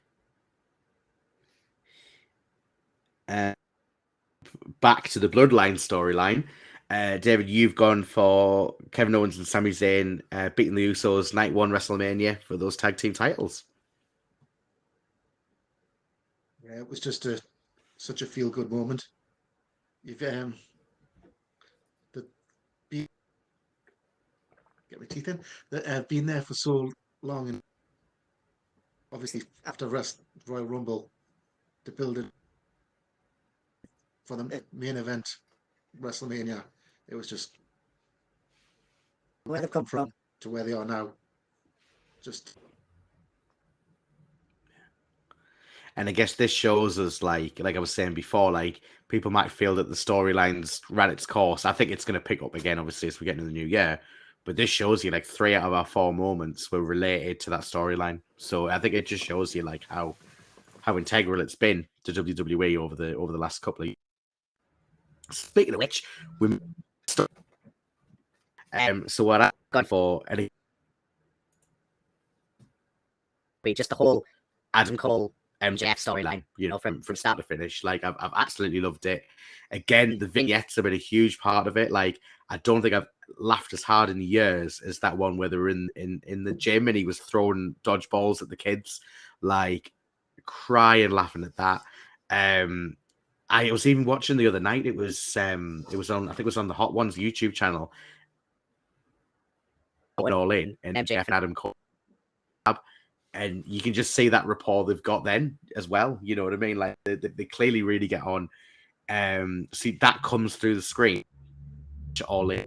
Back to the Bloodline storyline. David, you've gone for Kevin Owens and Sami Zayn beating the Usos night one WrestleMania for those tag team titles. Yeah, it was just such a feel good moment. You've get my teeth in. That been there for so long, and obviously after Royal Rumble, to build it for the main event, WrestleMania, it was just where they've come from to where they are now. Just And I guess this shows us, like I was saying before, like people might feel that the storylines ran its course. I think it's going to pick up again, obviously, as we get into the new year. But this shows you like 3 out of our 4 moments were related to that storyline. So I think it just shows you like how integral it's been to WWE over the last couple of years. Speaking of which, we so what I've gone for any just the whole Adam Cole MJF storyline, you know, from start to finish. Like I've absolutely loved it. Again, the vignettes have been a huge part of it. Like I don't think I've laughed as hard in years as that one where they were in the gym and he was throwing dodgeballs at the kids, like crying laughing at that. I was even watching the other night. It was on, I think it was on the Hot Ones YouTube channel. Went all in and MJF and Adam Cole. And you can just see that rapport they've got then as well. You know what I mean? Like they clearly really get on. See, that comes through the screen. All in.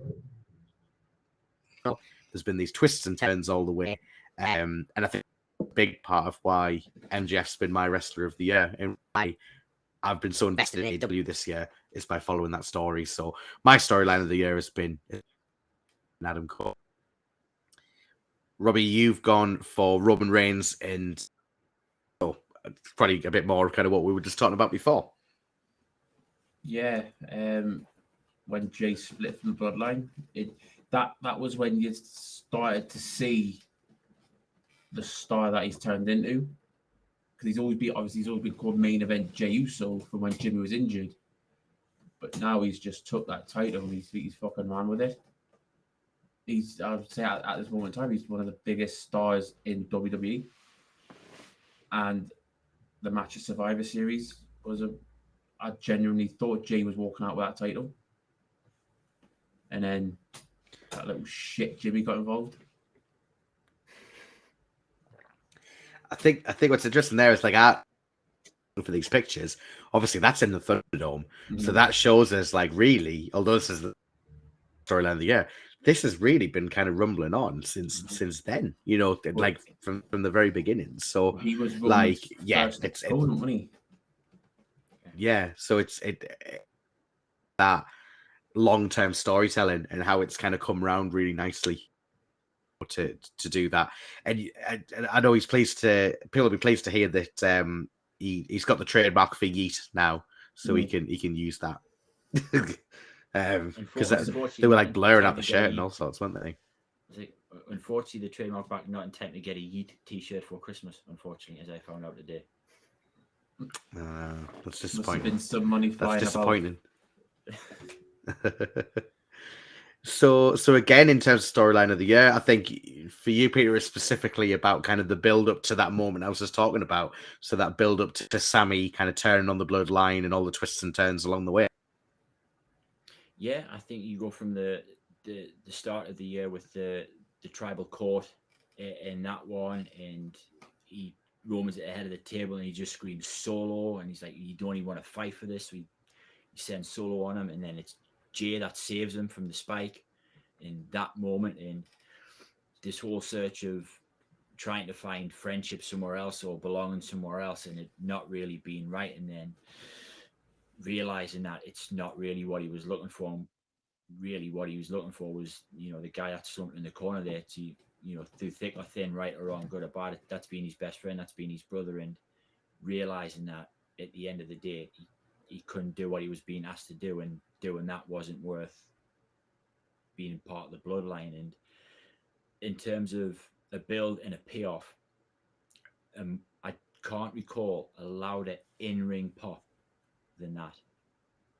There's been these twists and turns all the way. And I think a big part of why MJF's been my wrestler of the year and why I've been so invested in AEW this year is by following that story. So my storyline of the year has been Adam Cole. Robbie, you've gone for Roman Reigns and probably a bit more of kind of what we were just talking about before. Yeah, when Jay split from the Bloodline, that was when you started to see the star that he's turned into. Because he's always been called Main Event Jey Uso from when Jimmy was injured, but now he's just took that title and he's fucking ran with it. I would say at this moment in time, he's one of the biggest stars in WWE. And the match of Survivor Series I genuinely thought Jay was walking out with that title. And then that little shit Jimmy got involved. I think what's interesting there is like for these pictures, obviously that's in the Thunderdome. Mm-hmm. So that shows us like really, although this is the storyline of the year, this has really been kind of rumbling on since then, you know, like from the very beginning. So he was like, yeah, yeah. So it's that long-term storytelling and how it's kind of come around really nicely to do that. And I know people will be pleased to hear that he's got the trademark for Yeet now, so he can use that. Because they were like blurring out the shirt and all sorts, weren't they? Unfortunately, the trademark back not intended to get a Yeet t-shirt for Christmas, unfortunately, as I found out today. That's disappointing. Must have been some money flying. That's disappointing. So again, in terms of storyline of the year, I think for you, Peter, is specifically about kind of the build up to that moment I was just talking about. So that build up to Sammy kind of turning on the bloodline and all the twists and turns along the way. Yeah, I think you go from the start of the year with the tribal court in that one, and Roman's at the head of the table and he just screams Solo, and he's like, you don't even want to fight for this. So he sends Solo on him, and then it's Jay that saves him from the spike in that moment, in this whole search of trying to find friendship somewhere else or belonging somewhere else, and it not really being right, and then realizing that it's not really what he was looking for. Really what he was looking for was, you know, the guy that's slumped in the corner there to, you know, through thick or thin, right or wrong, good or bad, that's been his best friend, that's been his brother, and realizing that at the end of the day he couldn't do what he was being asked to do, and doing that wasn't worth being part of the bloodline. And in terms of a build and a payoff, I can't recall a louder in-ring pop than that.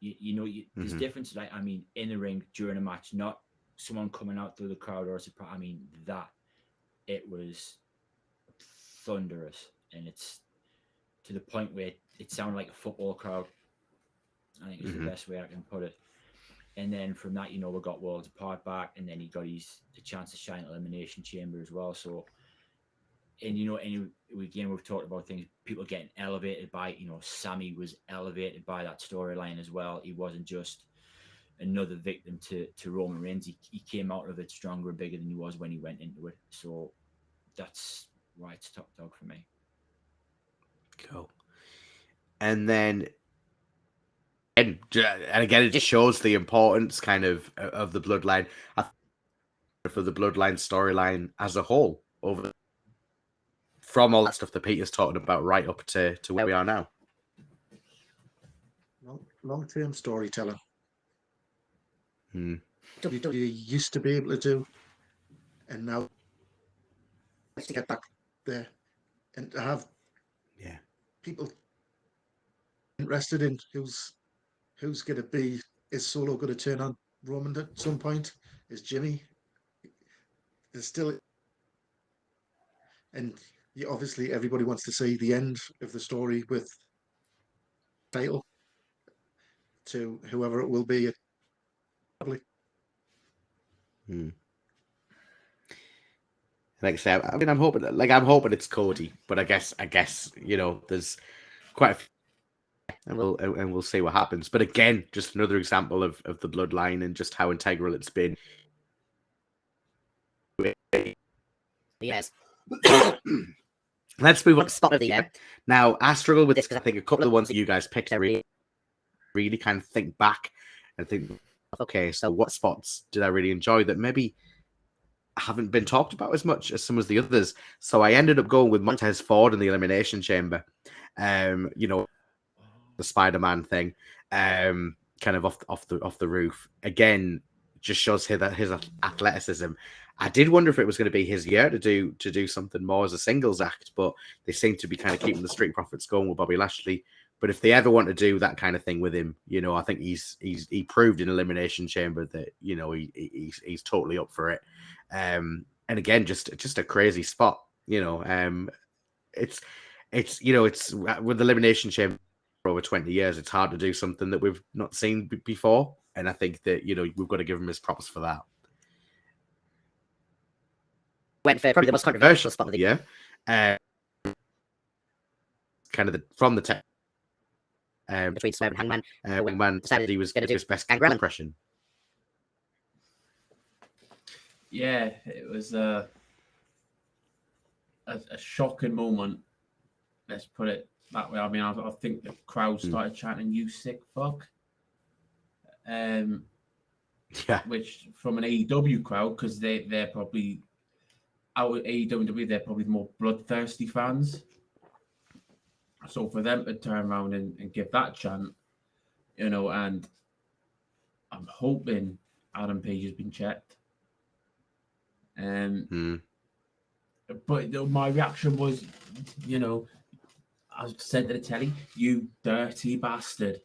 There's difference. Like, I mean, in the ring during a match, not someone coming out through the crowd or a surprise. I mean, that it was thunderous, and it's to the point where it sounded like a football crowd. I think it's the best way I can put it. And then from that, you know, we got Worlds Apart back, and then he got the chance to shine at Elimination Chamber as well. So, and you know, and again, we've talked about things, people getting elevated by, you know, Sammy was elevated by that storyline as well. He wasn't just another victim to Roman Reigns. He came out of it stronger and bigger than he was when he went into it. So that's why it's top dog for me. Cool. And then, and again, it just shows the importance kind of the bloodline for the bloodline storyline as a whole, over from all that stuff that Peter's talking about right up to where we are now. Long-term storytelling. Hmm. WWE used to be able to do, and now to get back there and to have people interested in who's going to be. Is Solo going to turn on Roman at some point? Is Jimmy? There's still, and obviously everybody wants to see the end of the story with title to whoever it will be. Like I say, I mean, I'm hoping it's Cody, but I guess there's quite a few, and we'll see what happens. But again, just another example of the bloodline and just how integral it's been. Yes. Let's move on to spot of the year. Now, I struggle with this because I think a couple of the ones that you guys picked, I really kind of think back and think, okay, so what spots did I really enjoy that maybe haven't been talked about as much as some of the others? So I ended up going with Montez Ford in the Elimination Chamber. The Spider-Man thing, kind of off the roof. Again, just shows his athleticism. I did wonder if it was going to be his year to do something more as a singles act, but they seem to be kind of keeping the Street Profits going with Bobby Lashley. But if they ever want to do that kind of thing with him, I think he proved in Elimination Chamber that he's totally up for it. And again, just a crazy spot. It's with Elimination Chamber for over 20 years. It's hard to do something that we've not seen before, and I think that we've got to give him his props for that. Went for probably the most controversial spot of the year. Kind of from the tech. Between Swerve and Hangman, Hangman decided he was going to do his best Gangrel impression. Yeah, it was a shocking moment. Let's put it that way. I mean, I think the crowd started chanting "You sick fuck," which from an AEW crowd, because they're probably out at AEW, they're probably the more bloodthirsty fans. So for them to turn around and give that chant, and I'm hoping Adam Page has been checked. But my reaction was, I said to the telly, "You dirty bastard."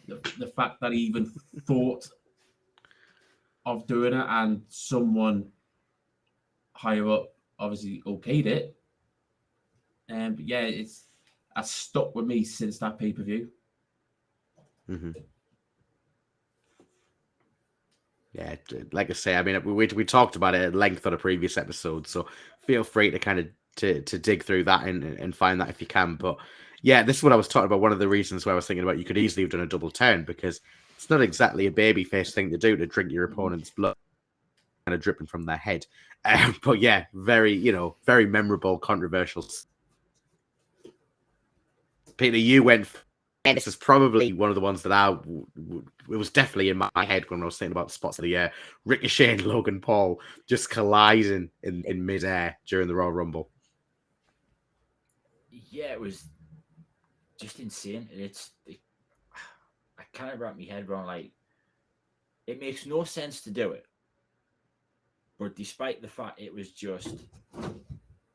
The fact that he even thought of doing it and someone higher up obviously okayed it. But yeah, it's stuck with me since that pay-per-view. Yeah, like I say, I mean, we talked about it at length on a previous episode, so feel free to kind of to dig through that and find that if you can. But yeah, this is what I was talking about. One of the reasons why I was thinking about you could easily have done a double turn, because it's not exactly a babyface thing to do, to drink your opponent's blood kind of dripping from their head. But yeah, very memorable, controversial. Peter, you went. And this is probably one of the ones that it was definitely in my head when I was thinking about the spots of the year. Ricochet and Logan Paul just colliding in midair during the Royal Rumble. Yeah, it was just insane. I can't wrap my head around, like, it makes no sense to do it. But despite the fact it was just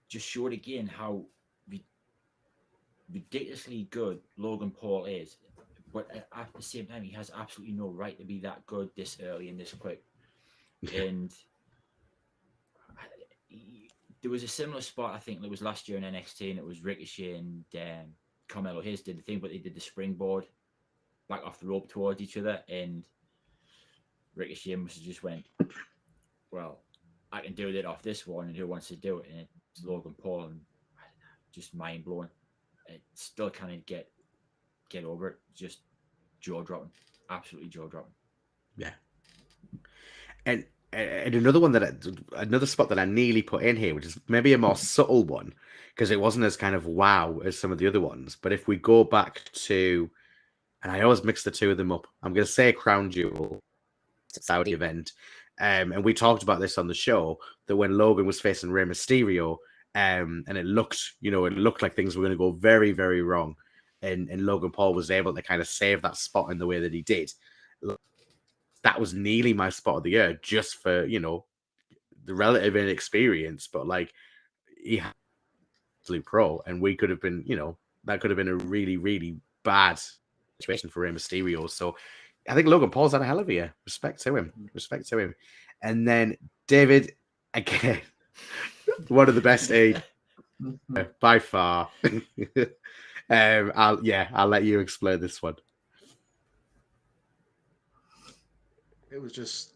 showed again how ridiculously good Logan Paul is, but at the same time he has absolutely no right to be that good this early and this quick. And there was a similar spot, I think, that was last year in NXT, and it was Ricochet and Carmelo Hayes did the thing, but they did the springboard back off the rope towards each other, and Ricochet must have just went, well, I can do it off this one, and who wants to do it? And it's Logan Paul, and just mind blowing. It still can't get over it. Just jaw dropping, absolutely jaw dropping. Yeah. And another one another spot that I nearly put in here, which is maybe a more subtle one, because it wasn't as kind of wow as some of the other ones. But if we go back to, and I always mix the two of them up, I'm going to say Crown Jewel, Saudi event. And we talked about this on the show, that when Logan was facing Rey Mysterio, and it looked like things were going to go very, very wrong. And Logan Paul was able to kind of save that spot in the way that he did. That was nearly my spot of the year, just for, the relative inexperience, but like he had absolute pro, and we could have been, that could have been a really, really bad situation for Rey Mysterio. So I think Logan Paul's had a hell of a year. Respect to him. And then David, again, one of the best by far. I'll let you explain this one. It was just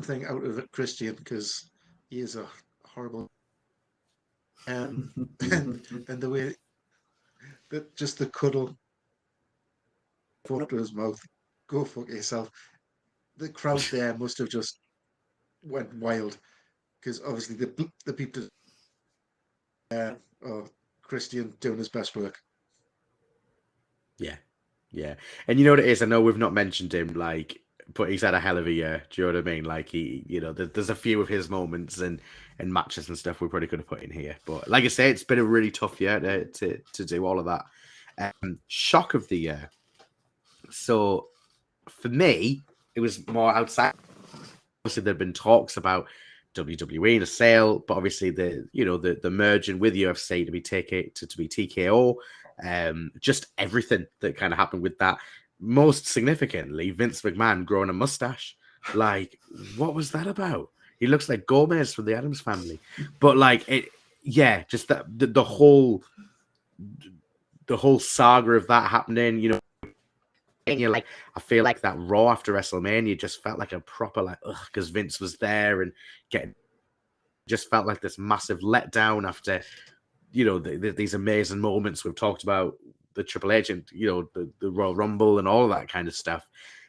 thing out of it, Christian, because he is a horrible and the way that just the cuddle up to his mouth, go fuck yourself. The crowd there must have just went wild, because obviously the people Christian doing his best work. Yeah. And you know what it is? I know we've not mentioned him, but he's had a hell of a year. Do you know what I mean? Like, he, there's a few of his moments and matches and stuff we probably could have put in here. But like I say, it's been a really tough year to do all of that. Shock of the year. So for me, it was more outside. Obviously, there'd been talks about WWE and a sale, but obviously the merging with UFC to be TKO. Just everything that kind of happened with that. Most significantly, Vince McMahon growing a mustache. Like, what was that about? He looks like Gomez from the Addams Family. But just the whole saga of that happening, and you're like, I feel like that Raw after WrestleMania just felt like a proper because Vince was there and just felt like this massive letdown after these amazing moments we've talked about, the Triple H and the Royal Rumble and all of that kind of stuff.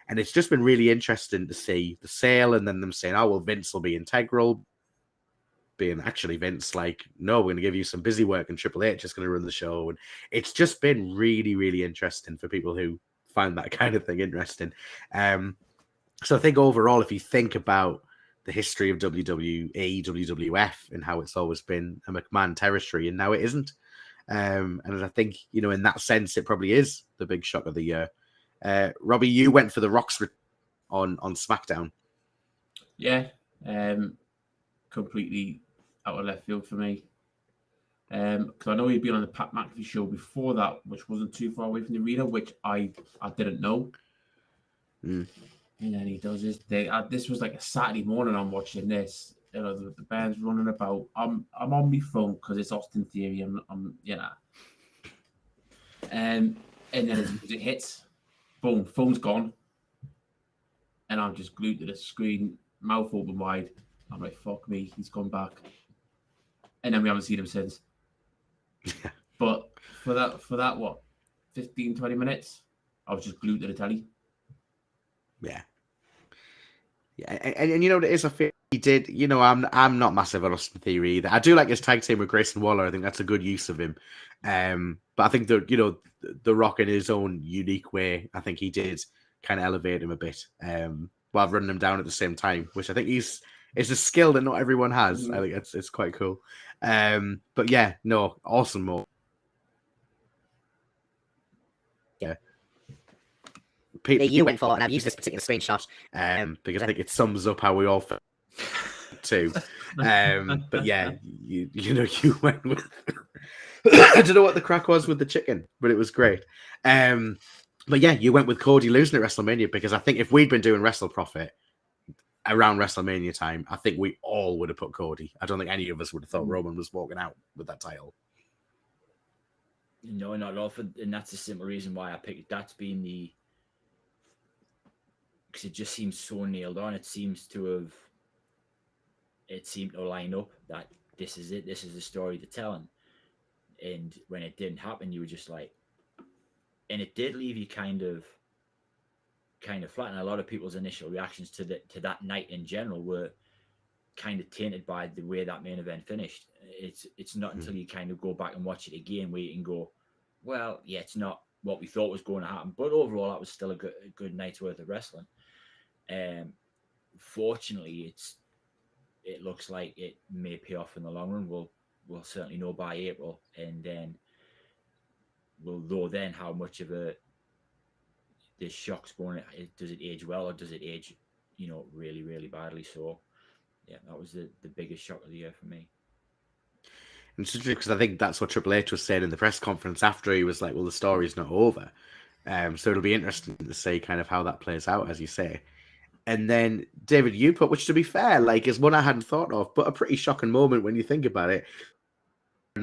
And it's just been really interesting to see the sale and then them saying, oh well, Vince will be integral, being actually Vince like, no, we're going to give you some busy work and Triple H is going to run the show. And it's just been really, really interesting for people who find that kind of thing interesting. So I think overall, if you think about the history of WWE, WWF, and how it's always been a McMahon territory, and now it isn't. And I think, in that sense, it probably is the big shock of the year. Robbie, you went for the Rock's on SmackDown. Yeah, completely out of left field for me. Because I know he'd been on the Pat McAfee show before that, which wasn't too far away from the arena, which I didn't know. And then he does his thing. This was like a Saturday morning. I'm watching this. The band's running about. I'm on my phone because it's Austin Theory. And then as it hits, boom, phone's gone, and I'm just glued to the screen, mouth open wide. I'm like, fuck me, he's gone back. And then we haven't seen him since. But for that, what, 15, 20 minutes, I was just glued to the telly. Yeah. And you know what it is, I feel he did, I'm not massive on Austin Theory either. I do like his tag team with Grayson Waller. I think that's a good use of him. But I think the Rock in his own unique way, I think he did kind of elevate him a bit, while running him down at the same time, which I think is a skill that not everyone has. I think it's quite cool. But yeah, no, awesome move. Yeah. Peter, you went for, and I've used this particular screenshot because I think it sums up how we all felt too. But yeah, you went with. I don't know what the crack was with the chicken, but it was great. But yeah, you went with Cody losing at WrestleMania, because I think if we'd been doing Wrestle Profit around WrestleMania time, I think we all would have put Cody. I don't think any of us would have thought Roman was walking out with that title. No, not at all. And that's the simple reason why I picked that to be because it just seems so nailed on. It seemed to line up that this is it. This is the story to tell. And when it didn't happen, you were just like, and it did leave you kind of kind of flat, and a lot of people's initial reactions to that night in general were kind of tainted by the way that main event finished. It's not until you kind of go back and watch it again where you can go, well, yeah, it's not what we thought was going to happen, but overall that was still a good night's worth of wrestling. Fortunately, it looks like it may pay off in the long run. We'll certainly know by April, and then we'll know then how much of this shock's going. Does it age well, or does it age, really, really badly? So, yeah, that was the biggest shock of the year for me. And it's interesting because I think that's what Triple H was saying in the press conference after. He was like, well, the story's not over. So it'll be interesting to see kind of how that plays out, as you say. And then, David, you put, which to be fair, like, is one I hadn't thought of, but a pretty shocking moment when you think about it,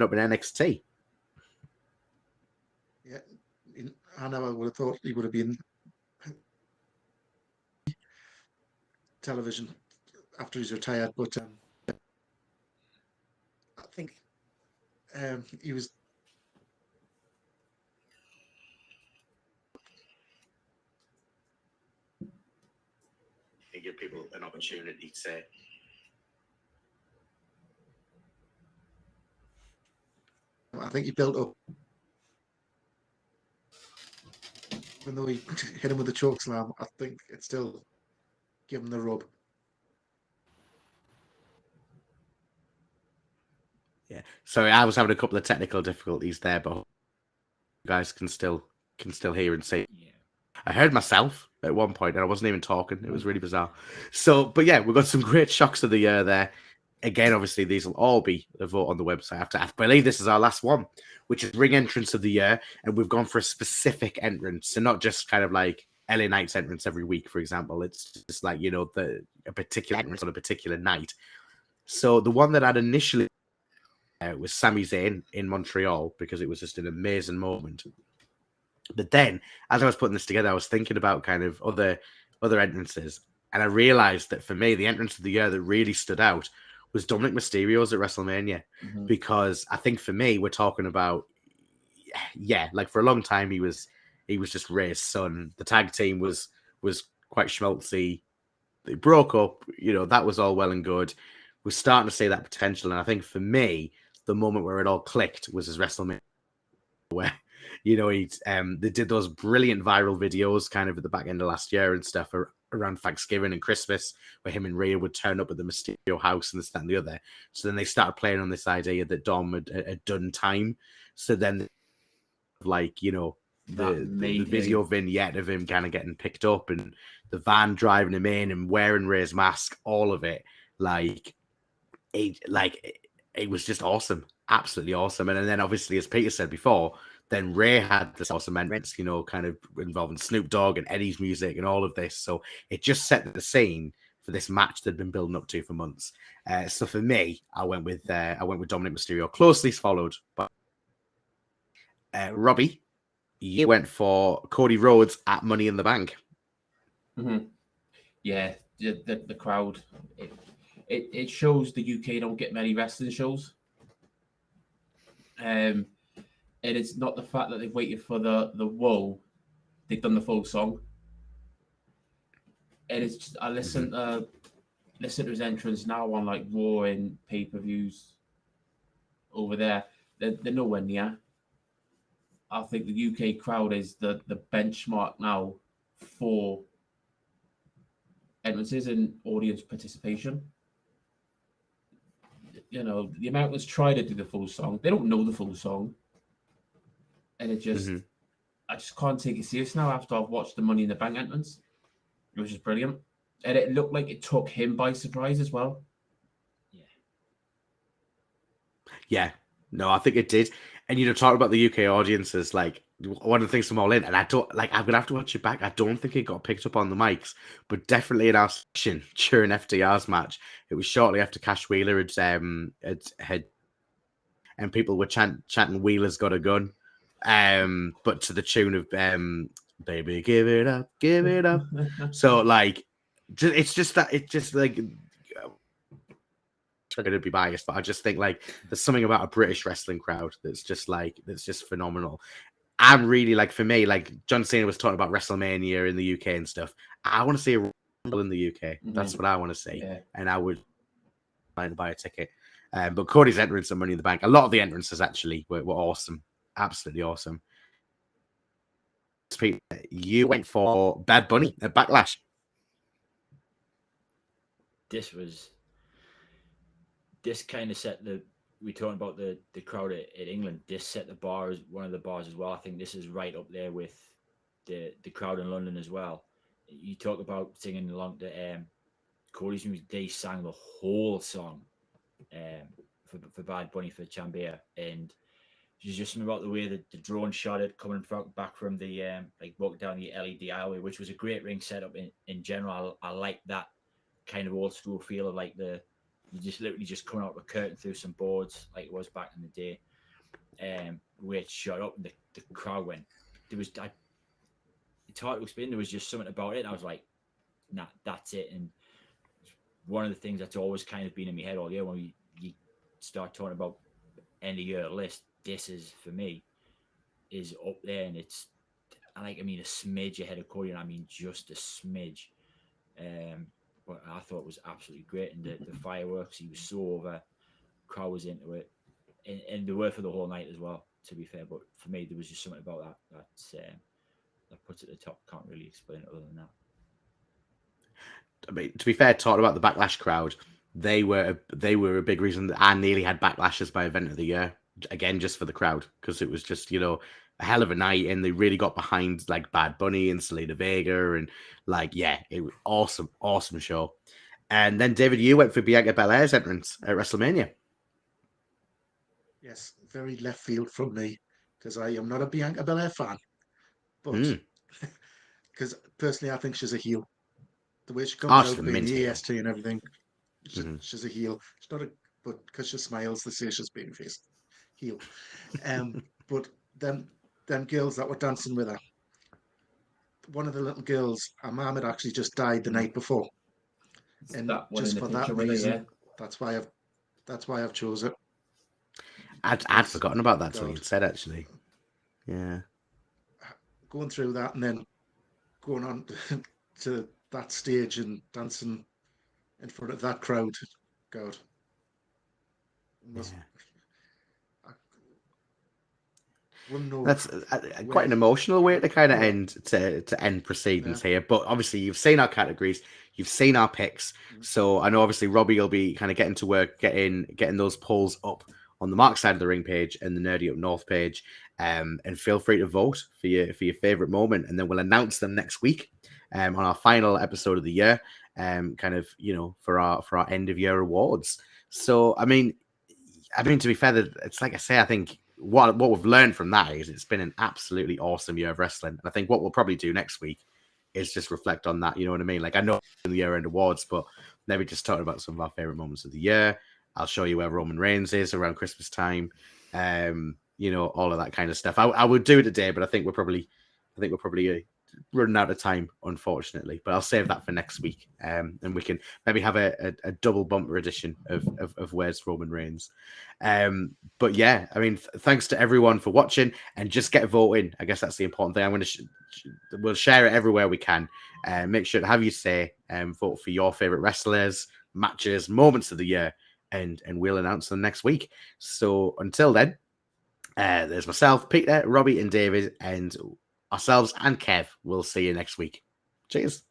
up in NXT. Yeah, I never would have thought he would have been television after he's retired, but I think he was. And give people an opportunity to say. I think he built up, even though he hit him with the choke slam. I think it's still give him the rub. Yeah. Sorry, I was having a couple of technical difficulties there, but you guys can still hear and see. Yeah. I heard myself at one point, and I wasn't even talking. It was really bizarre. So, but yeah, we've got some great shocks of the year there. Again, obviously, these will all be a vote on the website. I believe this is our last one, which is ring entrance of the year, and we've gone for a specific entrance, so not just kind of like LA Knight's entrance every week, for example. It's just like, a particular entrance on a particular night. So the one that I'd initially was Sami Zayn in Montreal, because it was just an amazing moment. But then, as I was putting this together, I was thinking about kind of other entrances, and I realized that for me, the entrance of the year that really stood out was Dominic Mysterio's at WrestleMania, because I think for me, we're talking about, like for a long time, he was just Ray's son. The tag team was quite schmaltzy. They broke up, that was all well and good. We're starting to see that potential, and I think for me, the moment where it all clicked was his WrestleMania, where they did those brilliant viral videos kind of at the back end of last year and stuff around Thanksgiving and Christmas, where him and Rhea would turn up at the Mysterio house and this, that, and the other. So then they started playing on this idea that Dom had done time. So then, like, the video vignette of him kind of getting picked up and the van driving him in and wearing Ray's mask, all of it, it was just awesome, absolutely awesome. And then obviously, as Peter said before, then Ray had this awesome entrance, kind of involving Snoop Dogg and Eddie's music and all of this. So it just set the scene for this match that had been building up to for months. So for me, I went with Dominic Mysterio, closely followed by Robbie. You went for Cody Rhodes at Money in the Bank. Mm-hmm. Yeah, the crowd. It shows the UK don't get many wrestling shows. And it's not the fact that they've waited for the whoa, they've done the full song. And it's just, I listen to his entrance now on like Raw and pay-per-views over there. They're nowhere near. I think the UK crowd is the benchmark now for entrances and audience participation. The Americans try to do the full song. They don't know the full song. And it just, I just can't take it serious now after I've watched the Money in the Bank entrance. It was just brilliant. And it looked like it took him by surprise as well. Yeah. No, I think it did. And, talking about the UK audiences, like, one of the things from All In, and I'm going to have to watch it back. I don't think it got picked up on the mics, but definitely in our section during FTR's match, it was shortly after Cash Wheeler had and people were chanting Wheeler's got a gun, but to the tune of Baby, give it up, give it up. So, like, it's just that, it's just like, I'm going to be biased, but I just think, like, there's something about a British wrestling crowd that's just phenomenal. I'm really like, for me, like John Cena was talking about WrestleMania in the UK and stuff. I want to see a Rumble in the UK. That's what I want to see, and I would buy a ticket. But Cody's entrance and Money in the Bank, a lot of the entrances actually were awesome, absolutely awesome. Peter, you went for Bad Bunny at Backlash. This kind of set we talking about the crowd at England. This set the bar as one of the bars as well. I think this is right up there with the crowd in London as well. You talk about singing along to Cody's music. They sang the whole song for Bad Bunny for Chambea, and there's just something about the way that the drone shot it coming back from the like walking down the LED aisleway, which was a great ring setup in general. I like that kind of old school feel of like you just literally just coming out of a curtain through some boards like it was back in the day. Where it shot up and the crowd went. It's hard to explain. There was just something about it. I was like, nah, that's it. And one of the things that's always kind of been in my head all year when you start talking about end of year list, this is for me is up there, and it's a smidge ahead of Cody, and I mean just a smidge. But I thought it was absolutely great, and the fireworks, he was so over, crowd was into it, and they were for the whole night as well, to be fair. But for me, there was just something about that puts it at the top. Can't really explain it other than that. I mean, to be fair, talking about the Backlash crowd, they were a big reason that I nearly had Backlash as my event of the year. Again, just for the crowd, because it was just, a hell of a night, and they really got behind like Bad Bunny and Selena Vega, and it was awesome show. And then David, you went for Bianca Belair's entrance at WrestleMania. Yes, very left field from me, because I am not a Bianca Belair fan, but because personally I think she's a heel. The way she comes out being the EST and everything, she's a heel. She's not but because she smiles, they say she's being face heel. But then girls that were dancing with her, one of the little girls, her mum had actually just died the night before, and just for that reason, that's why I've chose it. I'd forgotten about that till you said, actually. Yeah, going through that and then going on to that stage and dancing in front of that crowd, God. That's quite an emotional way to kind of end proceedings here. But obviously, you've seen our categories, you've seen our picks. So I know obviously Robbie will be kind of getting to work, getting those polls up on the Mark Side of the Ring page and the Nerdy Up North page. And feel free to vote for your favorite moment, and then we'll announce them next week on our final episode of the year. For our end of year awards. So I mean, to be fair, it's like I say, I think what we've learned from that is it's been an absolutely awesome year of wrestling. And I think what we'll probably do next week is just reflect on that. You know what I mean? Like, I know in the year-end awards, but maybe just talking about some of our favorite moments of the year. I'll show you where Roman Reigns is around Christmas time. All of that kind of stuff. I would do it today, but I think we're probably running out of time, unfortunately. But I'll save that for next week, and we can maybe have a double bumper edition of Where's Roman Reigns. But yeah, I mean, thanks to everyone for watching, and just get voting. I guess that's the important thing. I'm going to we'll share it everywhere we can. Make sure to have your say. Vote for your favorite wrestlers, matches, moments of the year, and we'll announce them next week. So until then, there's myself, Peter, Robbie, and David, and ourselves and Kev. We'll see you next week. Cheers.